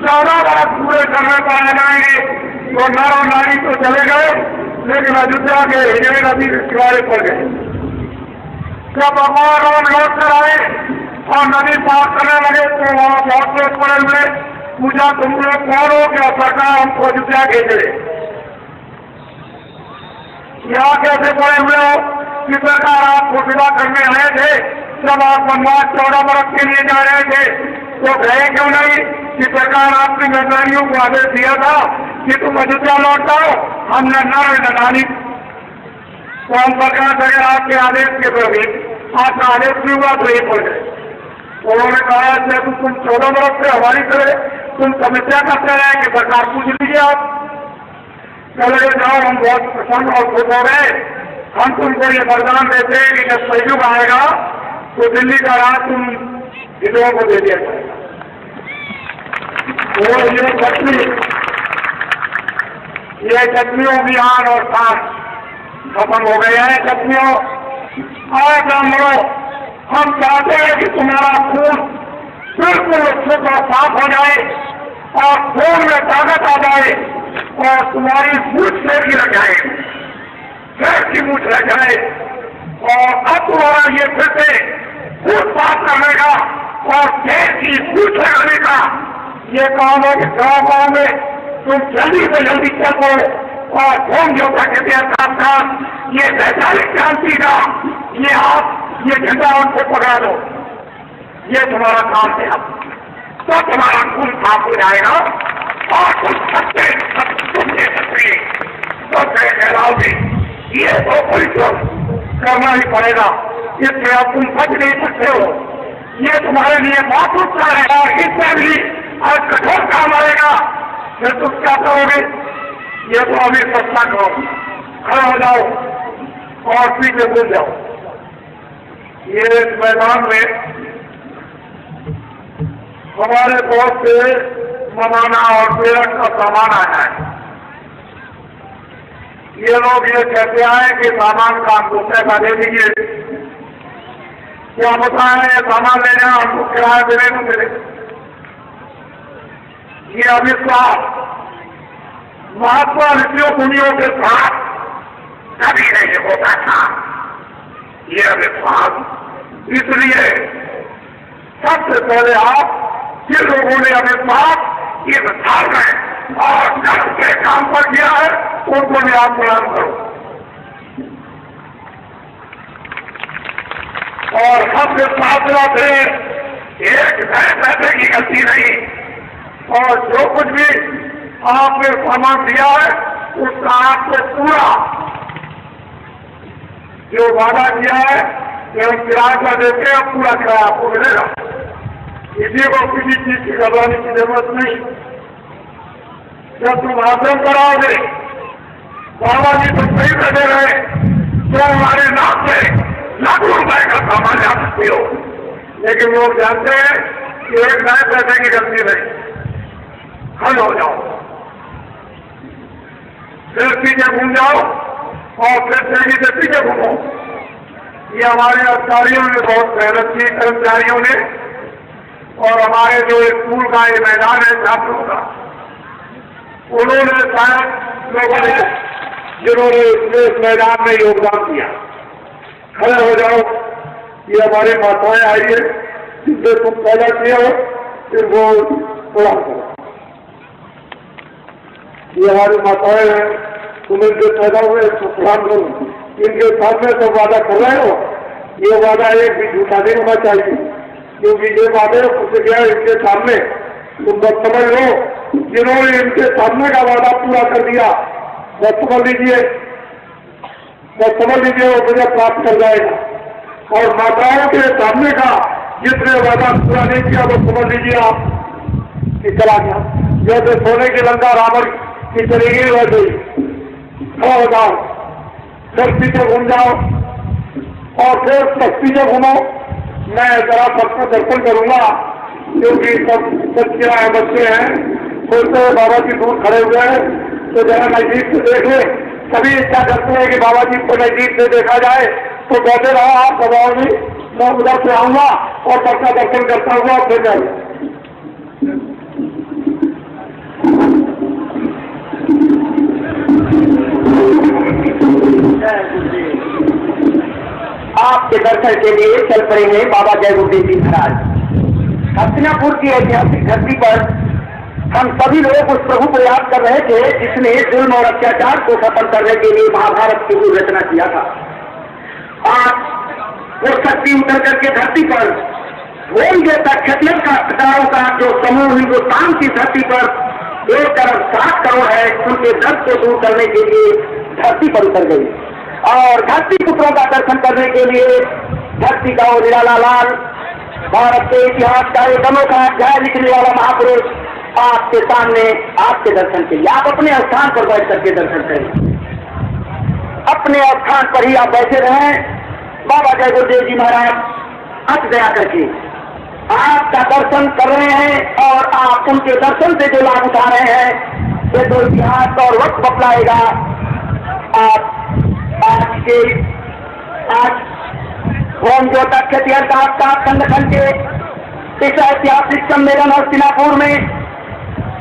14 वर्ष पूरे करने पर आ जाएंगे। तो नर और नारी तो चले गए, लेकिन अयोध्या के हिजर नदी के किनारे पड़ गए। जब भगवान राम लौट कर आए और नदी पार करने लगे तो वहां बहुत लोग पड़े हुए, पूछा तुम लोग कौन हो, क्या सरकार हमको अयोध्या भेजे? यहाँ कैसे पड़े हुए हो कि सरकार आपको विदा करने आए थे? जब आप वनवास 14 वर्ष के लिए जा रहे थे तो गए क्यों नहीं? कि सरकार आपने नरनारियों को आदेश दिया था कि तुम अयोध्या लौट आओ, हमने नर नारी तो हम सरकार अगर आपके आदेश के प्रति आपका आदेश भी हुआ तो ये पड़ गए। उन्होंने कहा जब तुम 14 वर्ष से हमारी तरह तुम समस्या करते रहे कि सरकार पूछ लीजिए आप। चले जाओ, हम बहुत प्रसन्न और खुश हो गए। हम तुमको ये वरदान देते हैं कि जब सहयोग आएगा तो दिल्ली का राज तुम विधवा को दे दिया जाएगा। ये छत्रियों की आन और शान खत्म हो गए हैं। छत्रियों और ब्राह्मणों, हम चाहते हैं कि तुम्हारा खून बिल्कुल शुद्ध और साफ हो जाए और खून में ताकत आ जाए और तुम्हारी मूछ शेर की रह जाए, शेर की मूछ रह जाए। और अब तुम्हारा ये फिर से खून साफ करने का और शेर की मूछ लगाने का ये काम है कि गाँव में तुम जल्दी से जल्दी चलो और होम योद्धा के साथ ये वैचारिक क्रांति का ये आप ये झंडा उनको पकड़ा दो। ये तुम्हारा काम है। अब तो तुम्हारा खून साफ हो जाएगा और तुम सत्य तुम दे सकते तो कहलाओगे। ये तो परिश्रम करना ही पड़ेगा, इसमें अब तुम बच नहीं सकते हो। ये तुम्हारे लिए बहुत उत्साह है और इसमें भी और कठोर काम आएगा। फिर तुम क्या करोगे? ये तो अभी सस्ता करो, खड़ा हो जाओ और पीछे घूम जाओ। ये इस मैदान में हमारे बहुत से मनाना और प्रेरक का सामान आया है। ये लोग ये कहते आए कि सामान का हमको पैसा दे दीजिए। क्या बताएं, ये सामान लेने हमको किराया देने को मिले। ये अविश्वास महात्मा ऋषियों मुनियों के साथ कभी नहीं होता था। ये अविश्वास इसलिए सबसे पहले आप जिन लोगों ने अविश्वास ये विचार में और धर्म के काम पर किया है उनको भी आप प्रणाम करो। और सबसे फासला से एक पैसे की गलती नहीं। और जो कुछ भी आपने सामान दिया है उसका आपको पूरा जो वादा किया है कि हम किराया का देते हैं, पूरा किराया आपको मिलेगा। किसी को किसी चीज की घबराने की जरूरत नहीं। जब तुम आश्रम कराओगे, बाबा जी तुम सही बैठे रहे तो हमारे नाम से लाखों रुपए का सामान ला सकते हो, लेकिन लोग जानते हैं कि एक नए पैसे की गलती नहीं, खल हो जाओ, फिर पीछे घूम जाओ और फिर तेजी से पीछे घूमो। ये हमारे अधिकारियों ने बहुत मेहनत की, कर्मचारियों ने, और हमारे जो स्कूल का ये मैदान है छात्रों का, उन्होंने शायद लोगों ने जिन्होंने इस मैदान में योगदान दिया। खड़े हो जाओ, ये हमारी माताएं आई है जिससे तुम पैदा किए हो, फिर वो प्रणाम करो। ये हमारी माताएं हैं, तुम इनके पैदा हुए तो प्रणाम करो। इनके सामने तो वादा कर रहे हो, ये वादा एक भी झूठा नहीं होना चाहिए, क्योंकि ये वादे कुछ गया इनके सामने। तुम बस समझ लो, जिन्होंने इनके सामने का वादा पूरा कर दिया, बस समझ लीजिए, वो मुझे प्राप्त कर जाएगा। और माताओं के सामने का जिसने वादा पूरा नहीं किया, वो समझ लीजिए आप कि चला गया। जैसे सोने की लंका रावण की चली गई वैसे ही खड़ा हो जाओ, फिर पीछे घूम जाओ और फिर पीछे घूमो। मैं जरा सबका दर्शन करूंगा, क्योंकि सब बच्चियां हैं, बच्चे हैं, सोचते हैं बाबा जी दूर खड़े हुए हैं तो जरा नजदीक से देख ले। सभी इच्छा करते हैं कि बाबा जी को नजदीक से देखा जाए, तो बैठे रहो आप, दबाओ नहीं, मैं उधर से आऊंगा और सबका दर्शन करता हुआ और फिर जाऊंगा। आपके दर्शन के लिए चल पड़े हैं बाबा जय गुरुदेव जी महाराज। हस्तिनापुर की ऐतिहासिक धरती पर हम सभी लोग उस प्रभु को याद कर रहे थे जिसने जुल्म और अत्याचार को खत्म करने के लिए महाभारत की मूल रचना किया था। आज वो शक्ति उतर करके धरती पर वही जैसा क्षत्रिय का जो समूह हिंदुस्तान की धरती पर 1.7 करोड़ है, उनके दर्द को दूर करने के लिए धरती पर उतर गई। और धरती पुत्रों का दर्शन करने के लिए धरती का वो निराला लाल, भारत के इतिहास का एक अनोखा अध्याय लिखने वाला महापुरुष आपके सामने, आपके दर्शन के लिए आप अपने स्थान पर बैठ करके दर्शन करें। अपने स्थान पर ही आप बैठे रहें। बाबा जय गुरुदेव जी महाराज अच दया करके आपका दर्शन कर रहे हैं और आप उनके दर्शन से जो लाभ उठा रहे हैं, ये तो इतिहास और वक्त बतलाएगा। आप आज होम जो क्षत्रिय का संगठन के इस ऐतिहासिक सम्मेलन हस्तिनापुर में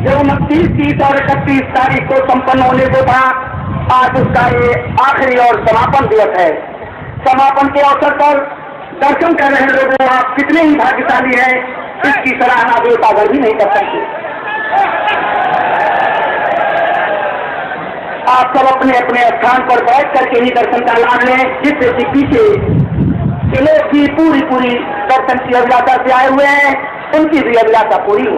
जो 29, 30 और 31 तारीख को संपन्न होने को था, आज उसका ये आखिरी और समापन दिवस है। समापन के अवसर पर दर्शन कर रहे लोगों, आप कितने ही भाग्यशाली हैं, इसकी सराहना देवतागर भी नहीं कर सकते। आप सब अपने अपने स्थान पर बैठ करके ही दर्शन का लाभ लें, जिससे कि पीछे के लोग भी पूरी दर्शन की अभिलाषा से आए हुए हैं, उनकी भी अभिलाषा पूरी हो।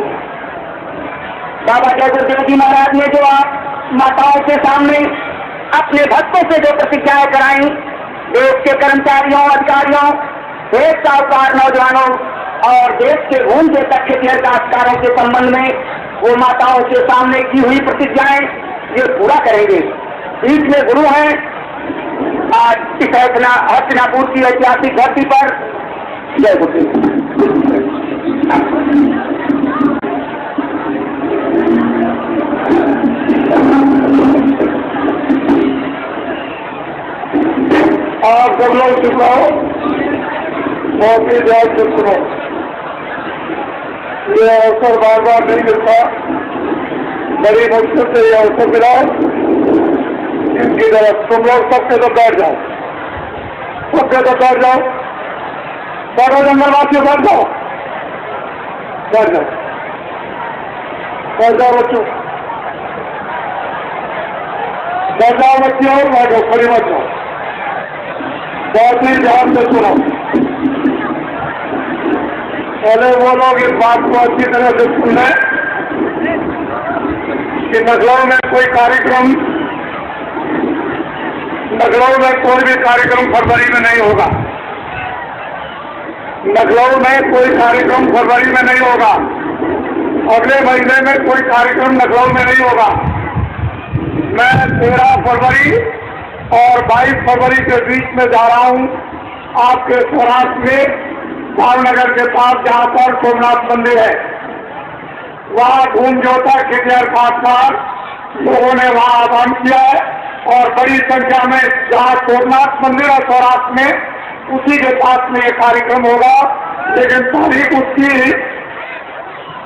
बाबा जय गुरुदेव जी महाराज ने जो आप माताओं के सामने अपने भक्तों से जो प्रतिज्ञाएं कराई, देश के कर्मचारियों, अधिकारियों, देश साहूकार, नौजवानों और देश के भूमि के क्षत्रिय काश्तकारों के संबंध में वो माताओं के सामने की हुई प्रतिज्ञाएं ये पूरा करेंगे। बीच में गुरु हैं आज इस हस्तिनापुर की ऐतिहासिक धरती पर। जय गुरुदेव। आप सब लोग चुप रहो, बहुत ही ध्यान से सुनो। ये अवसर बार बार नहीं मिलता, बड़ी मुश्किल से ये अवसर मिला। इनकी तरफ तुम लोग सबके तो बैठ जाओ, सबके तो बैठ जाओ, सारा जंगलवासियों बैठ जाओ, बैठ जाओ, बैठ जाओ बच्चों, बैठ जाओ बच्चियों, बैठो, खड़ी मत जाओ, बहुत ही ध्यान से सुनो। पहले वो लोग इस बात को अच्छी तरह से सुन लें कि नगरों में कोई कार्यक्रम फरवरी में नहीं होगा। लखनऊ में कोई कार्यक्रम फरवरी में नहीं होगा, अगले महीने में कोई कार्यक्रम लखनऊ में नहीं होगा। मैं 13 फरवरी और 22 फरवरी के बीच में जा रहा हूँ आपके सौराष्ट्र में भावनगर के पास, जहाँ पर सोमनाथ मंदिर है। वहाँ घूम जोता खिटियार खास लोगों ने वहाँ आह्वान किया है और बड़ी संख्या में जहाँ सोमनाथ मंदिर और सौराष्ट्र में उसी के पास में ये कार्यक्रम होगा। लेकिन तारीख उसकी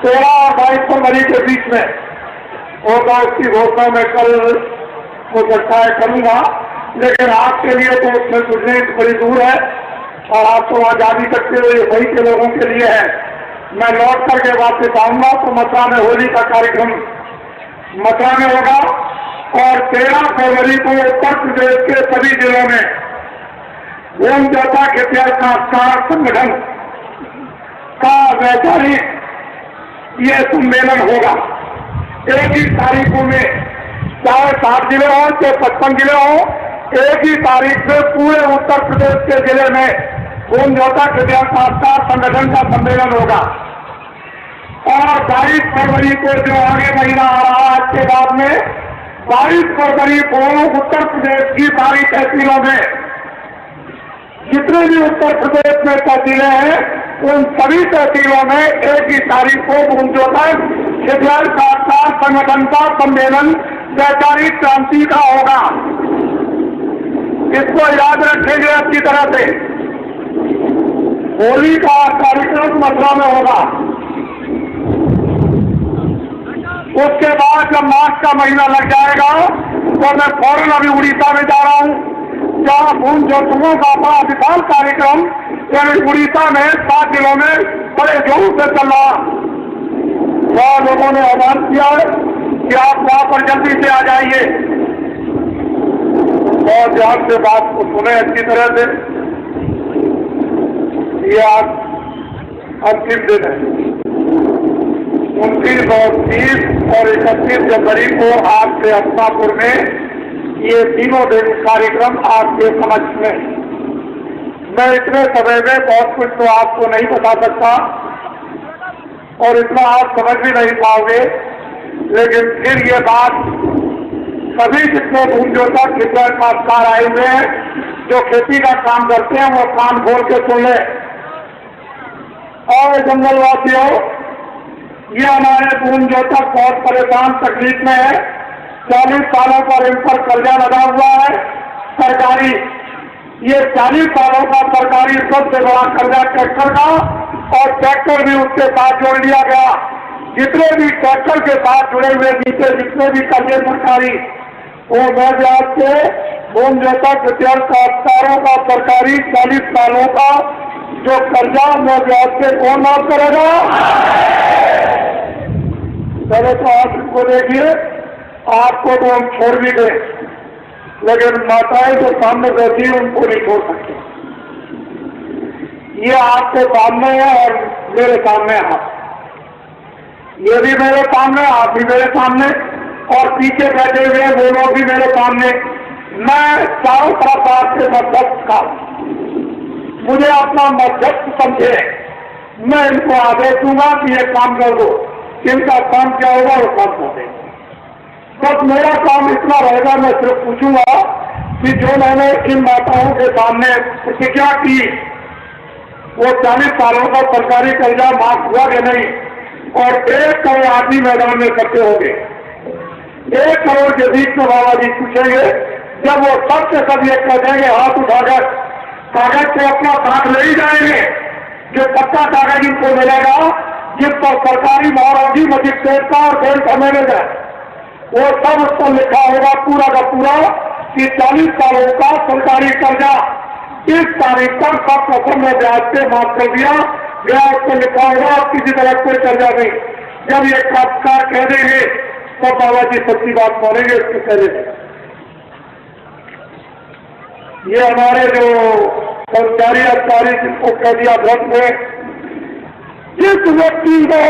13 और 22 फरवरी के बीच में होगा। उसकी घोषणा मैं कल हो सकता है करूँगा, लेकिन आपके लिए तो उसमें गुजरे बड़ी दूर है और आप तो वहाँ जा भी सकते हो, ये वही के लोगों के लिए है। मैं लौट करके वापस आऊँगा तो मथुरा में होली का कार्यक्रम मथुरा में होगा और 13 फरवरी को उत्तर प्रदेश के सभी जिलों में ओम जनता खिटियार संस्कार संगठन का वैचारिक ये सम्मेलन होगा। एक ही तारीखों में, चाहे 7 जिले हों चाहे 55 जिले हों, एक ही तारीख से पूरे उत्तर प्रदेश के जिले में ओम जनता खिटियार संस्कार संगठन का सम्मेलन होगा। और 22 फरवरी को जो आगे महीना आ रहा है आज के बाद में, 22 फरवरी को उत्तर प्रदेश की सारी तहसीलों में, जितने भी उत्तर प्रदेश में तहसीलें हैं, उन सभी तहसीलों में एक ही तारीख को गुंजोता खिटियार संस्कार संगठन का सम्मेलन वैचारिक क्रांति का होगा। इसको याद रखेंगे अच्छी तरह से। होली का कार्यक्रम मथुरा में होगा। उसके बाद जब मार्च का महीना लग जाएगा तो मैं फौरन अभी उड़ीसा में जा रहा हूँ, जहाँ उन जोतुओं का बड़ा विशाल कार्यक्रम यानी उड़ीसा में 7 जिलों में बड़े जोर से चल रहा। वहाँ लोगों ने आह्वान किया है कि आप वहाँ पर जल्दी से आ जाइए और ध्यान से बात को सुने अच्छी तरह से। ये आज अंतिम दिन है। 29 और 30 और 31 जनवरी को आपके हस्तापुर में ये तीनों दिन कार्यक्रम आपके समक्ष में। मैं इतने समय में बहुत कुछ तो आपको नहीं बता सकता और इतना आप समझ भी नहीं पाओगे, लेकिन फिर ये बात सभी जितने भूमजोता खिटियार संस्कार आए हुए हैं जो खेती का काम करते हैं वो कान खोल के सुन ले। और जंगलवासियों, ये हमारे भूमजोता बहुत परेशान तकलीफ में है। 40 सालों पर इन पर कर्जा लगा हुआ है सरकारी। ये 40 सालों का सरकारी सबसे बड़ा कर्जा ट्रैक्टर का, और ट्रैक्टर भी उसके साथ जोड़ लिया गया। जितने भी ट्रैक्टर के साथ जुड़े हुए नीचे जितने भी कर्जे सरकारी, वो ब्याज से भूम जैसा खिटियार संस्कारों का सरकारी 40 सालों का जो कर्जा वो ब्याज से कौन माफ करेगा? पहले तो आप इसको देखिए, आपको तो हम छोड़ भी गए, लेकिन माताएं जो सामने बैठी हैं उनको नहीं छोड़ सकते। ये आपके सामने है और मेरे सामने आप, ये भी मेरे सामने, आप भी मेरे सामने, और पीछे बैठे हुए वो लोग भी मेरे सामने। मैं चारों तरफ आपके मध्यस्थ का, मुझे अपना मध्यस्थ समझे। मैं इनको आदेश दूंगा कि ये काम कर दो, इनका काम क्या होगा वो काम कर देंगे। बस मेरा काम इतना रहेगा, मैं सिर्फ पूछूंगा कि जो मैंने इन माताओं के सामने प्रतिज्ञा की वो 40 सालों का सरकारी कर्जा माफ हुआ कि नहीं, और 1 करोड़ आदमी मैदान में इकट्ठे होंगे। 1 करोड़ के बीच में बाबा जी पूछेंगे, जब वो सब के सब ये कह देंगे हाथ उठाकर, कागज को अपना साथ ले ही जाएंगे, जो पक्का कागज इनको मिलेगा जिस पर सरकारी मोहर होगी मजिस्ट्रेट का और बैंक का मैनेजर, वो सब उस पर लिखा होगा पूरा का पूरा कि 40 सालों का सरकारी कर्जा इस तारीख पर सब प्रथम में ब्याज से माफ कर दिया। ब्याज पर लिखा होगा किसी तरह कोई कर्जा नहीं। जब ये खासकार कह देंगे तो बाबा जी सच्ची बात मानेंगे। इसके पहले ये हमारे जो सरकारी अधिकारी जिसको कह दिया भ्रष्ट है, जिस व्यक्ति ने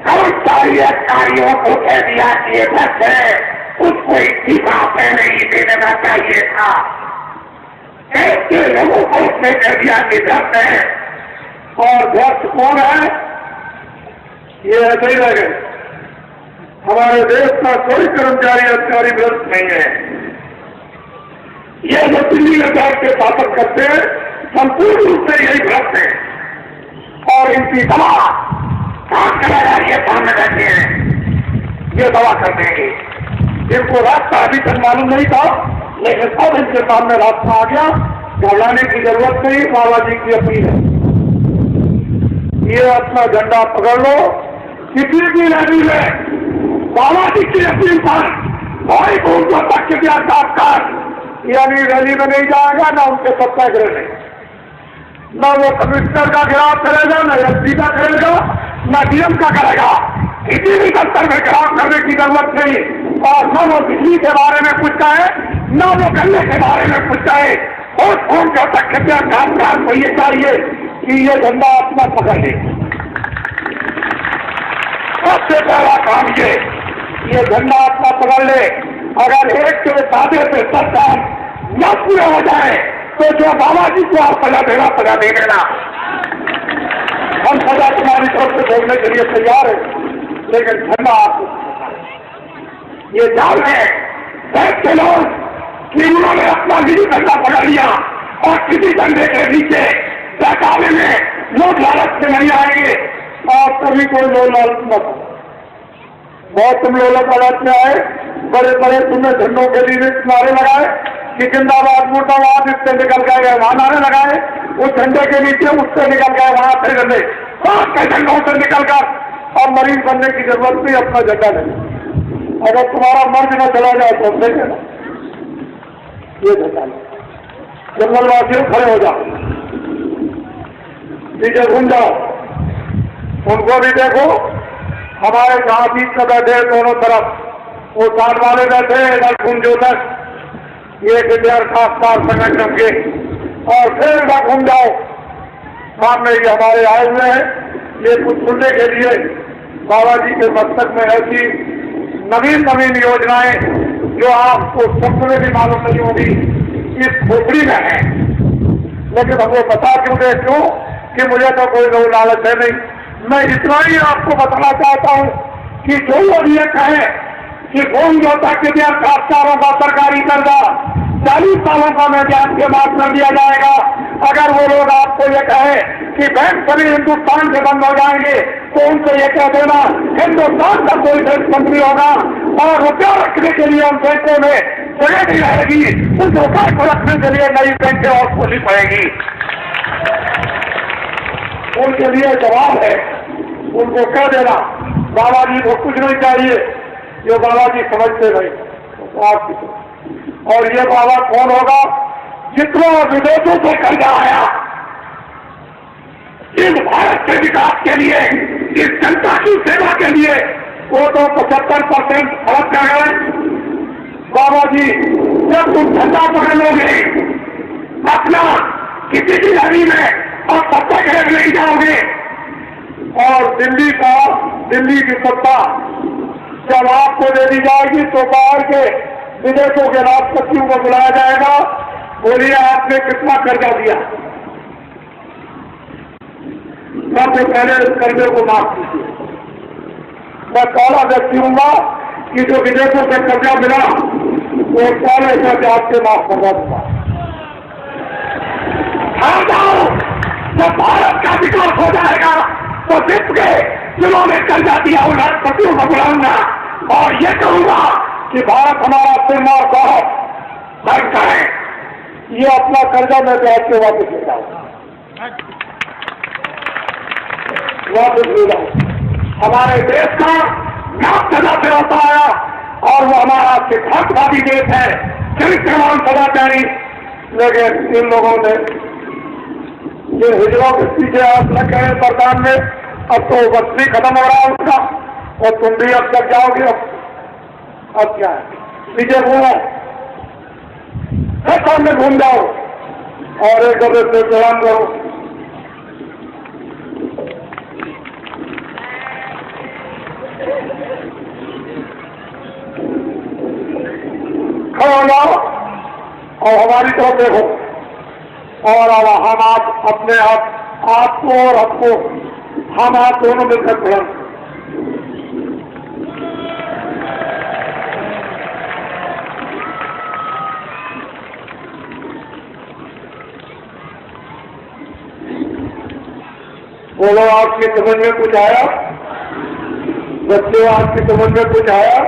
कर्मचारी अधिकारियों को कह दिया कि ये भ्रष्ट है, उसको इस्तीफा पहले ही दे देना चाहिए था। ऐसे लोगों को उसने कह दिया कि भ्रष्ट है, और अध्यक्ष कौन है? ये ऐसे ही रह गए। हमारे देश का कोई कर्मचारी अधिकारी भ्रष्ट नहीं है। ये जो दिल्ली सरकार के शासन करते हैं संपूर्ण रूप से यही भ्रष्ट है और इनकी दवा काम करेगा, ये सामने बैठे हैं, ये दवा कर देंगे। इनको रास्ता अभी तक मालूम नहीं था, लेकिन अब इनके सामने रास्ता आ गया। घबराने की जरूरत नहीं, बाबा जी की अपील है। ये अपना झंडा पकड़ लो, किसी भी रैली में बाबा जी की अपील पर भाई को उनको तक कर, यानी रैली में नहीं जाएगा, ना उनके सत्याग्रह में, ना वो कमिश्नर का गिराव करेगा, ना एसपी का करेगा, ना डीएम का करेगा। किसी भी दफ्तर में गिराव करने की जरूरत नहीं। और न वो बिजली के बारे में पूछता है, न वो गन्ने के बारे में पूछता है। और कौन कहता कृपया कामकाज को ये चाहिए कि ये झंडा अपना पकड़ ले। सबसे पहला काम ये झंडा अपना पकड़ ले। अगर एक के दादे से सब काम न पूरे हो जाए तो जो बाबा जी को आप सजा देना, सजा दे देना। हम सजा तुम्हारी तरफ से बोलने के लिए तैयार है, लेकिन झंडा आपको ये जान है के लोग कि उन्होंने अपना निजी झंडा पकड़ लिया और किसी झंडे के नीचे बहकावे में लोग लालच से नहीं आएंगे। और कभी कोई लोग लालच मत, बहुत तुम लोग लालच में आए, बड़े बड़े तुमने झंडों के लिए नारे लगाए कि जिंदाबाद मुर्दाबाद, इससे निकल गए वहां नारे लगाए, उस झंडे के नीचे उससे निकल गए वहां फिर झंडे, सात के झंडों से निकलकर और मरीज बनने की जरूरत नहीं, अपना झंडा नहीं। अगर तुम्हारा मर्ज न चला जाए तो दे देना, ये झंडा जंगलवासियों खड़े हो जाओ, नीचे घूम जाओ, उनको भी देखो। हमारे जहां बीच में बैठे दोनों तरफ, वो साथ वाले बैठे इधर घूमो तक, ये विद्यार खासदार संगठन के, और फिर इधर घूम जाओ। सामने ये हमारे आए हुए हैं, ये कुछ सुनने के लिए बाबा जी के मस्तक में ऐसी नवीन नवीन योजनाएं जो आपको स्वप्न में भी मालूम नहीं होगी, इस खोपड़ी में है। लेकिन हमको बता क्यों दे, क्यों कि मुझे तो कोई लोग लालच है नहीं। मैं इतना ही आपको बताना चाहता हूं कि जो लोग ये कहे कि कौन जोता के दिया खासदारों का सरकारी कर्जा 40 सालों का मैं ब्याज के माफ कर दिया जाएगा, अगर वो लोग आपको ये कहे कि बैंक सभी हिंदुस्तान से बंद हो जाएंगे तो उनसे ये कह देना हिंदुस्तान का कोई बैंक बंद नहीं होगा और रुपया रखने के लिए उन बैंकों में जगह नहीं रहेगी, उस रुपये को रखने के लिए नई बैंकें और खोलनी पड़ेगी। उनके लिए जवाब है, उनको कह देना बाबा जी को कुछ नहीं चाहिए, ये बाबा जी समझते नहीं। और ये बाबा कौन होगा? जितना विदेशों से कर्जा आया इस भारत के विकास के लिए, इस जनता की सेवा के लिए, वो तो 75% खर्च कर गए। बाबा जी जब तुम झंडा पकड़ लोगे अपना किसी भी रैली में और सत्याग्रह नहीं जाओगे, और दिल्ली की सत्ता जब आपको दे दी जाएगी तो बाहर के विदेशों के राष्ट्रपतियों को बुलाया जाएगा, बोलिए आपने कितना कर्जा दिया, सबसे पहले इस कर्जे को माफ कीजिए। मैं पहला व्यक्ति हूँगा कि जो विदेशों से कर्जा मिला वो पहले कर्जा आपसे माफ करवा दूंगा। आ जाओ, जब भारत का विकास हो जाएगा तो विश्व के जिन्होंने कर्जा दिया उन राष्ट्रपतियों को बुलाऊंगा और ये कहूंगा कि भारत हमारा सिर और बहुत बैंक का है, ये अपना कर्जा मैं ब्याज के वापस ले जाऊंगा, वापस ले जाऊंगा। हमारे देश का नाम सदा से होता आया और वो हमारा सिद्धांतवादी देश है, चरित्रवान सदाचारी। लेकिन इन लोगों ने ये हिजड़ों के पीछे आप लग गए बरदान में, अब तो वस्ती खत्म हो रहा है उसका, और तुम भी अब तक जाओगे। अब क्या है, पीछे घूमो, सामने घूम जाओ और एक दूसरे से प्रणाम करो। खड़े हो जाओ और हमारी तरफ देखो, और अब हम आप अपने आप आपको और हमको, हम आप दोनों मिलकर बुलंद। बोलो, आपकी समझ में कुछ आया? बच्चों, आपकी समझ में कुछ आया?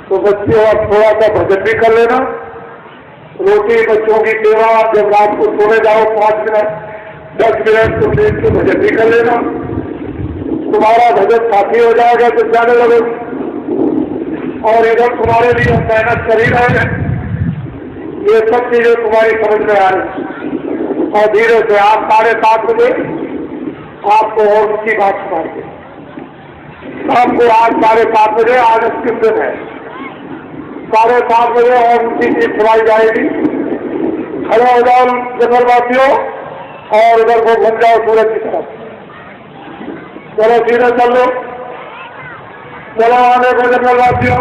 तो बच्चों, आप थोड़ा सा भजन भी कर लेना। रोटी बच्चों की सेवा, जब रात को सोने जाओ 5 मिनट 10 मिनट तो देख के भजन भी कर लेना। तुम्हारा भजन साथी हो जाएगा जब जाने लगे। और इधर तुम्हारे लिए हम मेहनत कर ही रहे हैं। ये सब चीजें तुम्हारी समझ में आ रही। और धीरे से आप 7:30 बजे आपको और उसकी बात सुनाएंगे। आपको आज 7:30 बजे आज अंतिम दिन है। 7:30 बजे और उनकी चीज सुनाई जाएगी। खड़े हो जाओ जंगलवासियों और इधर को घूम जाओ सूरज की तरफ। चलो सीधे चल लो, चलो आने को जंगलवासियों।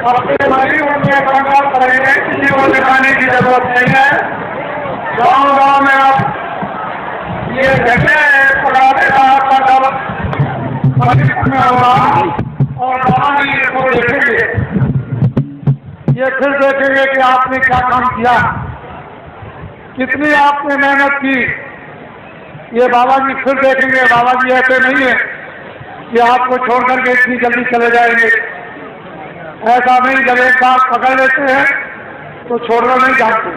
अपने भाई उनके काम करेंगे, किसी को दिखाने की जरूरत नहीं है। गाँव गाँव में आप ये जगह पुराने का होगा और वहाँ को देखेंगे। ये फिर देखेंगे कि आपने क्या काम किया, कितनी आपने मेहनत की। ये बाबा जी फिर देखेंगे। बाबा जी ऐसे नहीं है कि आपको छोड़कर के इतनी जल्दी चले जाएंगे। ऐसा नहीं, जब एक बार पकड़ लेते हैं तो छोड़ना नहीं जानते।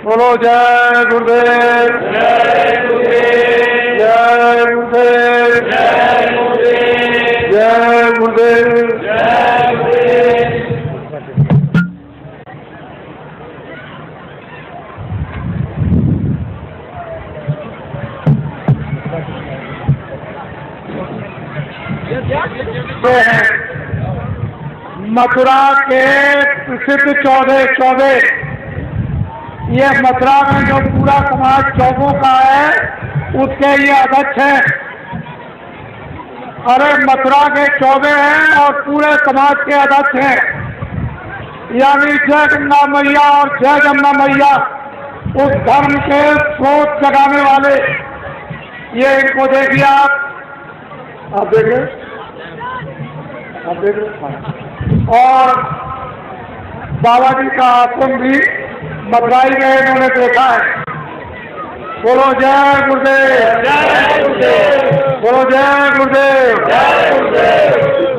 बोलो जय गुरुदेव, जय गुरुदेव, जय गुरुदेव, जय गुरुदेव, जय गुरुदेव, जय गुरुदेव। मथुरा के प्रसिद्ध चौबे, ये मथुरा में जो पूरा समाज चौबों का है उसके ये अध्यक्ष हैं। अरे मथुरा के चौबे हैं और पूरे समाज के अध्यक्ष हैं, यानी जय गंगा मैया और जय जमुना मैया, उस धर्म के स्रोत जगाने वाले। ये इनको देखिए आप देखिए, आप देख रहे। और बाबा जी का आश्रम भी मथुराई में इन्होंने देखा है। बोलो जय गुरुदेव, जय गुरुदेव, बोलो जय गुरुदेव, जय गुरुदेव।